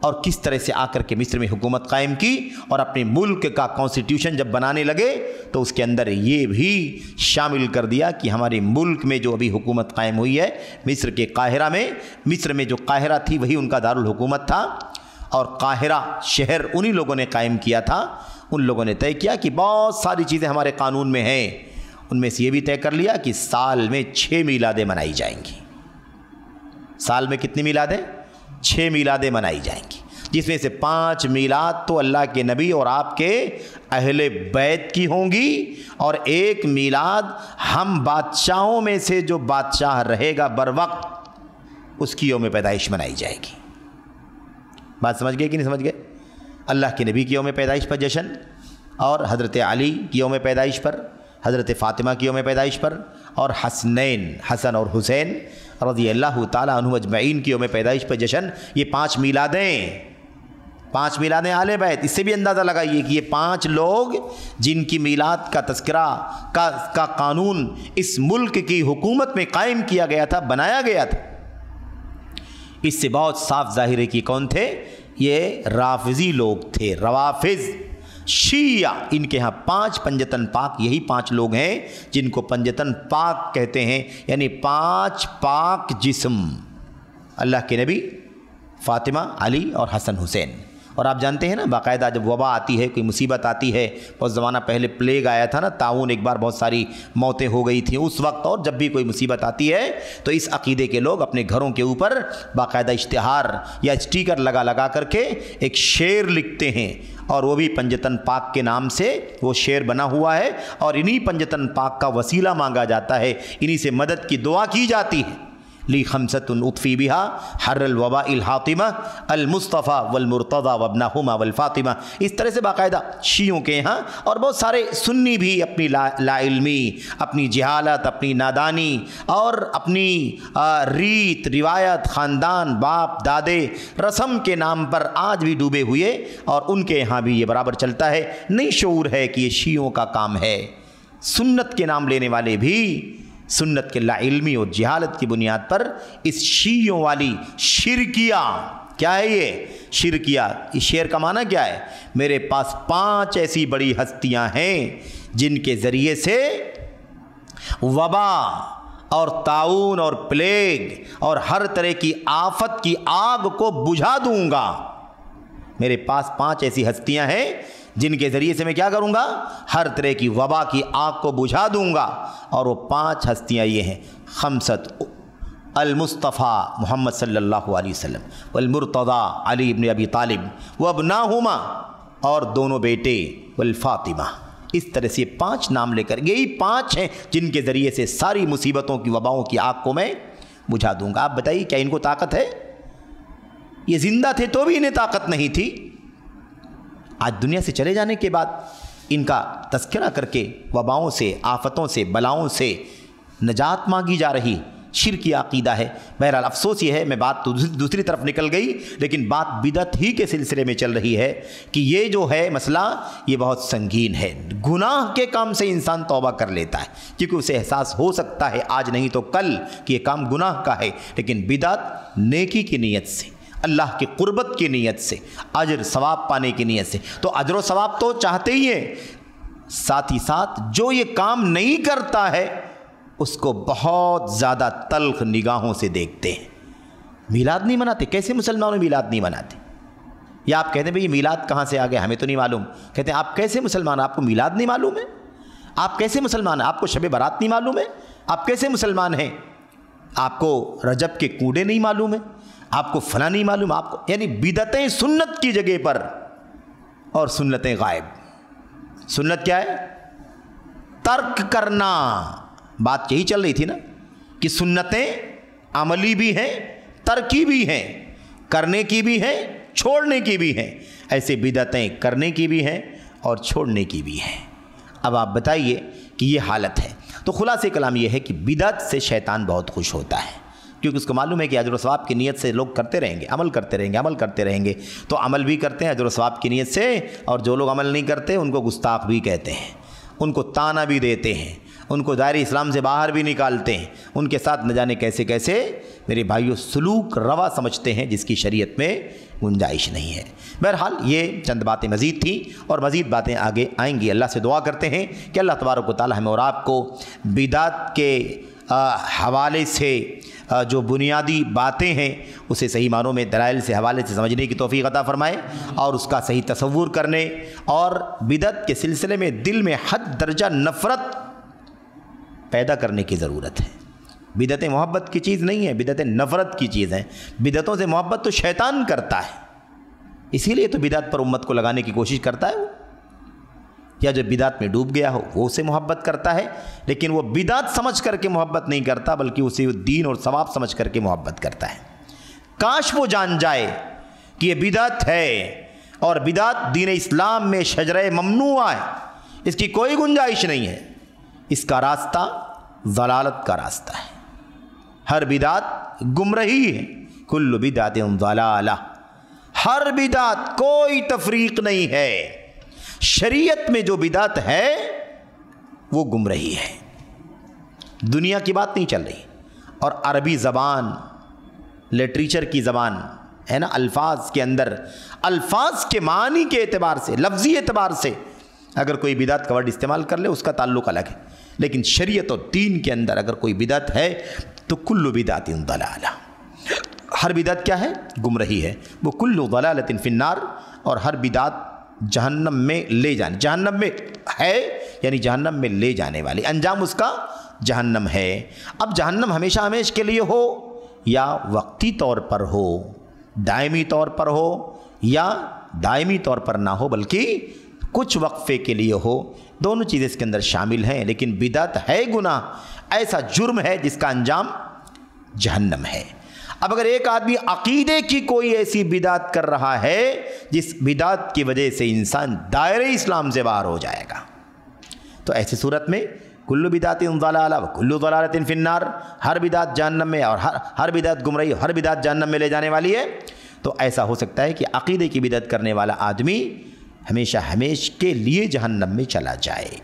Speaker 2: اور کس طرح سے آ کر کے مصر میں حکومت قائم کی، اور اپنے ملک کا کانسٹیٹیوشن جب بنانے لگے تو اس کے اندر یہ بھی شامل کر دیا کہ ہمارے ملک میں جو ابھی حکومت قائم ہوئی ہے مصر کے قاہرہ میں، مصر میں جو قاہرہ تھی وہی ان کا دارالحکومت تھا، اور قاہرہ شہر انہی لوگوں نے قائم کیا تھا۔ ان لوگوں نے طے کیا کہ بہت ساری چیزیں ہمارے قانون میں ہیں، ان میں سے یہ بھی طے کر لیا کہ سال میں 6 میلادیں منائی جائیں گی۔ سال میں کتنی میلادیں؟ 6 میلادیں منائی جائیں گی۔ جس میں سے 5 میلاد تو اللہ کے نبی اور آپ کے اہل بیت کی ہوں گی، اور 1 میلاد ہم بادشاہوں میں سے جو بادشاہ رہے گا بر وقت اس کی یوم پیدائش منائی جائے گی۔ بات سمجھ گئے کہ نہیں سمجھ گئے؟ اللہ کے نبی کی یوم پیدائش پر جشن، اور حضرت علی کی یوم پیدائش پر، حضرت فاطمہ کی یوم پیدائش پر، اور حسنین حسن اور حسین رضی اللہ تعالیٰ عنہ اجمعین کی یوم پیدائش پر جشن۔ یہ 5 میلادیں آل بیت۔ اس سے بھی اندازہ لگائیے کہ یہ 5 لوگ جن کی میلاد کا تذکرہ کا قانون اس ملک کی حکومت میں قائم کیا گیا تھا، بنایا گیا تھا۔ اس سے بہت صاف ظاہر ہے کہ کون تھے؟ یہ رافضی لوگ تھے، روافض شیعہ۔ ان کے ہاں 5 پنجتن پاک، یہی 5 لوگ ہیں جن کو پنجتن پاک کہتے ہیں، یعنی 5 پاک جسم، اللہ کے نبی، فاطمہ، علی اور حسن حسین۔ اور آپ جانتے ہیں نا، باقاعدہ جب وبا آتی ہے، کوئی مصیبت آتی ہے، بہت زمانہ پہلے پلیگ آیا تھا نا، طاعون، ایک بار بہت ساری موتیں ہو گئی تھیں اس وقت، اور جب بھی کوئی مصیبت آتی ہے تو اس عقیدے کے لوگ اپنے گھروں کے اوپر باقاعدہ اشتہار یا اسٹیکر لگا کر کے ایک شعر لکھتے ہیں، اور وہ بھی پنجتن پاک کے نام سے وہ شعر بنا ہوا ہے، اور انہی پنجتن پاک کا وسیلہ مانگا جاتا ہے، انہی سے مدد کی دعا کی جاتی ہے۔ لی خمسۃ اطفی بہا حر الوباء الحاطمہ المصطفیٰ والمرتضیٰ وابنہما والفاطمہ۔ اس طرح سے باقاعدہ شیعوں کے یہاں، اور بہت سارے سنی بھی اپنی لا علمی، اپنی جہالت، اپنی نادانی اور اپنی ریت روایت، خاندان، باپ دادے، رسم کے نام پر آج بھی ڈوبے ہوئے، اور ان کے یہاں بھی یہ برابر چلتا ہے۔ نہیں شعور ہے کہ یہ شیعوں کا کام ہے۔ سنت کے نام لینے والے بھی سنت کے لا علمی اور جہالت کی بنیاد پر اس شیعوں والی شرکیہ، کیا ہے یہ شرکیہ؟ اس شعر کا معنی کیا ہے؟ میرے پاس 5 ایسی بڑی ہستیاں ہیں جن کے ذریعے سے وبا اور طاعون اور پلیگ اور ہر طرح کی آفت کی آگ کو بجھا دوں گا۔ میرے پاس 5 ایسی ہستیاں ہیں جن کے ذریعے سے میں کیا کروں گا؟ ہر طرح کی وبا کی آگ کو بجھا دوں گا، اور وہ 5 ہستیاں یہ ہیں: خمسۃ المصطفیٰ محمد صلی اللہ علیہ وسلم، والمرتضیٰ علی ابن ابی طالب، وابناہما اور دونوں بیٹے، والفاطمہ۔ اس طرح سے 5 نام لے کر، یہی 5 ہیں جن کے ذریعے سے ساری مصیبتوں کی، وباؤں کی آگ کو میں بجھا دوں گا۔ آپ بتائیے کیا ان کو طاقت ہے؟ یہ زندہ تھے تو بھی انہیں طاقت نہیں تھی۔ آج دنیا سے چلے جانے کے بعد ان کا تذکرہ کر کے وباؤں سے، آفتوں سے، بلاؤں سے نجات مانگی جا رہی، شرکی عقیدہ ہے۔ بہرحال افسوس یہ ہے، میں بات تو دوسری طرف نکل گئی، لیکن بات بدعت ہی کے سلسلے میں چل رہی ہے کہ یہ جو ہے مسئلہ یہ بہت سنگین ہے۔ گناہ کے کام سے انسان توبہ کر لیتا ہے کیونکہ اسے احساس ہو سکتا ہے آج نہیں تو کل کہ یہ کام گناہ کا ہے، لیکن بدعت نیکی کی نیت سے، اللہ کی قربت کی نیت سے، اجر ثواب پانے کی نیت سے، تو اجر و ثواب تو چاہتے ہی ہیں، ساتھ ہی ساتھ جو یہ کام نہیں کرتا ہے اس کو بہت زیادہ تلخ نگاہوں سے دیکھتے ہیں۔ میلاد نہیں مناتے؟ کیسے مسلمانوں میلاد نہیں مناتے؟ یا آپ کہتے ہیں بھئی یہ میلاد کہاں سے آ گیا، ہمیں تو نہیں معلوم۔ کہتے ہیں آپ کیسے مسلمان ہیں؟ آپ کو میلاد نہیں معلوم ہے؟ آپ کیسے مسلمان ہیں؟ آپ کو شب برات نہیں معلوم ہے؟ آپ کیسے مسلمان ہیں؟ آپ کو رجب کے کوڑے نہیں معلوم ہے؟ آپ کو فلاں نہیں معلوم؟ آپ کو، یعنی بدعتیں سنت کی جگہ پر اور سنتیں غائب۔ سنت کیا ہے؟ ترک کرنا۔ بات یہی چل رہی تھی نا کہ سنتیں عملی بھی ہیں، ترکی بھی ہیں، کرنے کی بھی ہیں، چھوڑنے کی بھی ہیں۔ ایسے بدعتیں کرنے کی بھی ہیں اور چھوڑنے کی بھی ہیں۔ اب آپ بتائیے کہ یہ حالت ہے، تو خلاصہ کلام یہ ہے کہ بدعت سے شیطان بہت خوش ہوتا ہے، کیونکہ اس کو معلوم ہے کہ اجر و ثواب کی نیت سے لوگ کرتے رہیں گے، عمل کرتے رہیں گے، تو عمل بھی کرتے ہیں اجر و ثواب کی نیت سے، اور جو لوگ عمل نہیں کرتے ان کو گستاخ بھی کہتے ہیں، ان کو طعنہ بھی دیتے ہیں، ان کو دائرہ اسلام سے باہر بھی نکالتے ہیں، ان کے ساتھ نہ جانے کیسے کیسے میرے بھائیوں سلوک روا سمجھتے ہیں جس کی شریعت میں گنجائش نہیں ہے۔ بہرحال یہ چند باتیں مزید تھیں اور مزید باتیں آگے آئیں گی۔ اللہ سے دعا کرتے ہیں کہ اللہ تبارک و تعالی ہمیں اور آپ کو بدعت کے حوالے سے جو بنیادی باتیں ہیں اسے صحیح معنوں میں دلائل سے حوالے سے سمجھنے کی توفیق عطا فرمائے، اور اس کا صحیح تصور کرنے اور بدعت کے سلسلے میں دل میں حد درجہ نفرت پیدا کرنے کی ضرورت ہے۔ بدعتیں محبت کی چیز نہیں ہے، بدعتیں نفرت کی چیز ہیں۔ بدعتوں سے محبت تو شیطان کرتا ہے، اسی لیے تو بدعت پر امت کو لگانے کی کوشش کرتا ہے وہ، یا جو بدعت میں ڈوب گیا ہو وہ اسے محبت کرتا ہے، لیکن وہ بدعت سمجھ کر کے محبت نہیں کرتا بلکہ اسے دین اور ثواب سمجھ کر کے محبت کرتا ہے۔ کاش وہ جان جائے کہ یہ بدعت ہے اور بدعت دین اسلام میں شجرہ ممنوع ہے، اس کی کوئی گنجائش نہیں ہے، اس کا راستہ ضلالت کا راستہ ہے، ہر بدعت گمراہی ہے، کل بدعت ضلالہ، ہر بدعت کوئی تفریق نہیں ہے، شریعت میں جو بدعت ہے وہ گمراہی ہے، دنیا کی بات نہیں چل رہی۔ اور عربی زبان لٹریچر کی زبان ہے نا، الفاظ کے اندر الفاظ کے معنی کے اعتبار سے، لفظی اعتبار سے اگر کوئی بدعت کا ورڈ استعمال کر لے اس کا تعلق الگ ہے، لیکن شریعت اور دین کے اندر اگر کوئی بدعت ہے تو کل بدعت ضلالہ، ہر بدعت کیا ہے؟ گمراہی ہے، وہ کل ضلالۃ فی النار، اور ہر بدعت جہنم میں لے جانے، جہنم میں ہے یعنی جہنم میں لے جانے والی، انجام اس کا جہنم ہے۔ اب جہنم ہمیشہ ہمیشہ کے لیے ہو یا وقتی طور پر ہو، دائمی طور پر ہو یا دائمی طور پر نہ ہو بلکہ کچھ وقفے کے لیے ہو، دونوں چیزیں اس کے اندر شامل ہیں، لیکن بدعت ہے گناہ، ایسا جرم ہے جس کا انجام جہنم ہے۔ اب اگر ایک آدمی عقیدے کی کوئی ایسی بدعت کر رہا ہے جس بدعت کی وجہ سے انسان دائرہ اسلام سے باہر ہو جائے گا، تو ایسی صورت میں کل بدعت ضلالہ و کل ضلالۃ فی النار، ہر بدعت جہنم میں اور ہر بدعت گمراہی، ہر بدعت جہنم میں لے جانے والی ہے۔ تو ایسا ہو سکتا ہے کہ عقیدے کی بدعت کرنے والا آدمی ہمیشہ ہمیشہ کے لیے جہنم میں چلا جائے۔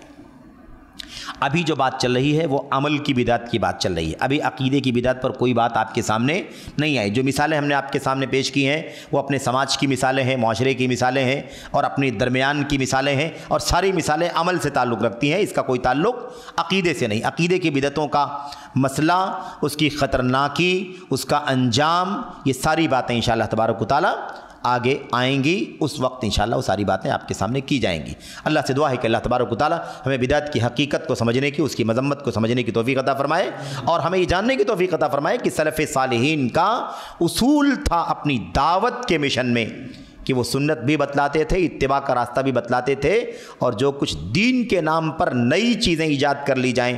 Speaker 2: ابھی جو بات چل رہی ہے وہ عمل کی بدعت کی بات چل رہی ہے، ابھی عقیدے کی بدعت پر کوئی بات آپ کے سامنے نہیں آئی۔ جو مثالیں ہم نے آپ کے سامنے پیش کی ہیں وہ اپنے سماج کی مثالیں ہیں، معاشرے کی مثالیں ہیں اور اپنی درمیان کی مثالیں ہیں، اور ساری مثالیں عمل سے تعلق رکھتی ہیں، اس کا کوئی تعلق عقیدے سے نہیں۔ عقیدے کی بدعتوں کا مسئلہ، اس کی خطرناکی، اس کا انجام، یہ ساری باتیں انشاءاللہ تبارک و تعالی آگے آئیں گی، اس وقت انشاءاللہ وہ ساری باتیں آپ کے سامنے کی جائیں گی۔ اللہ سے دعا ہے کہ اللہ تبارک و تعالی ہمیں بدعت کی حقیقت کو سمجھنے کی، اس کی مذمت کو سمجھنے کی توفیق عطا فرمائے، اور ہمیں یہ جاننے کی توفیق عطا فرمائے کہ سلف صالحین کا اصول تھا اپنی دعوت کے مشن میں کہ وہ سنت بھی بتلاتے تھے، اتباع کا راستہ بھی بتلاتے تھے، اور جو کچھ دین کے نام پر نئی چیزیں ایجاد کر لی جائیں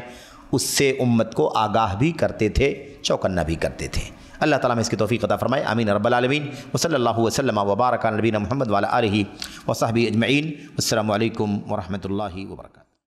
Speaker 2: اس سے امت کو آگاہ بھی کرتے تھے، چوکنا بھی کرتے تھے۔ اللہ تعالیٰ میں اس کی توفیق عطا فرمائے، آمین رب العالمین، وصلی اللہ وسلم وبارک علی نبینا محمد وعلی آلہ وصحبہ اجمعین۔ السلام علیکم ورحمۃ اللہ وبرکاتہ۔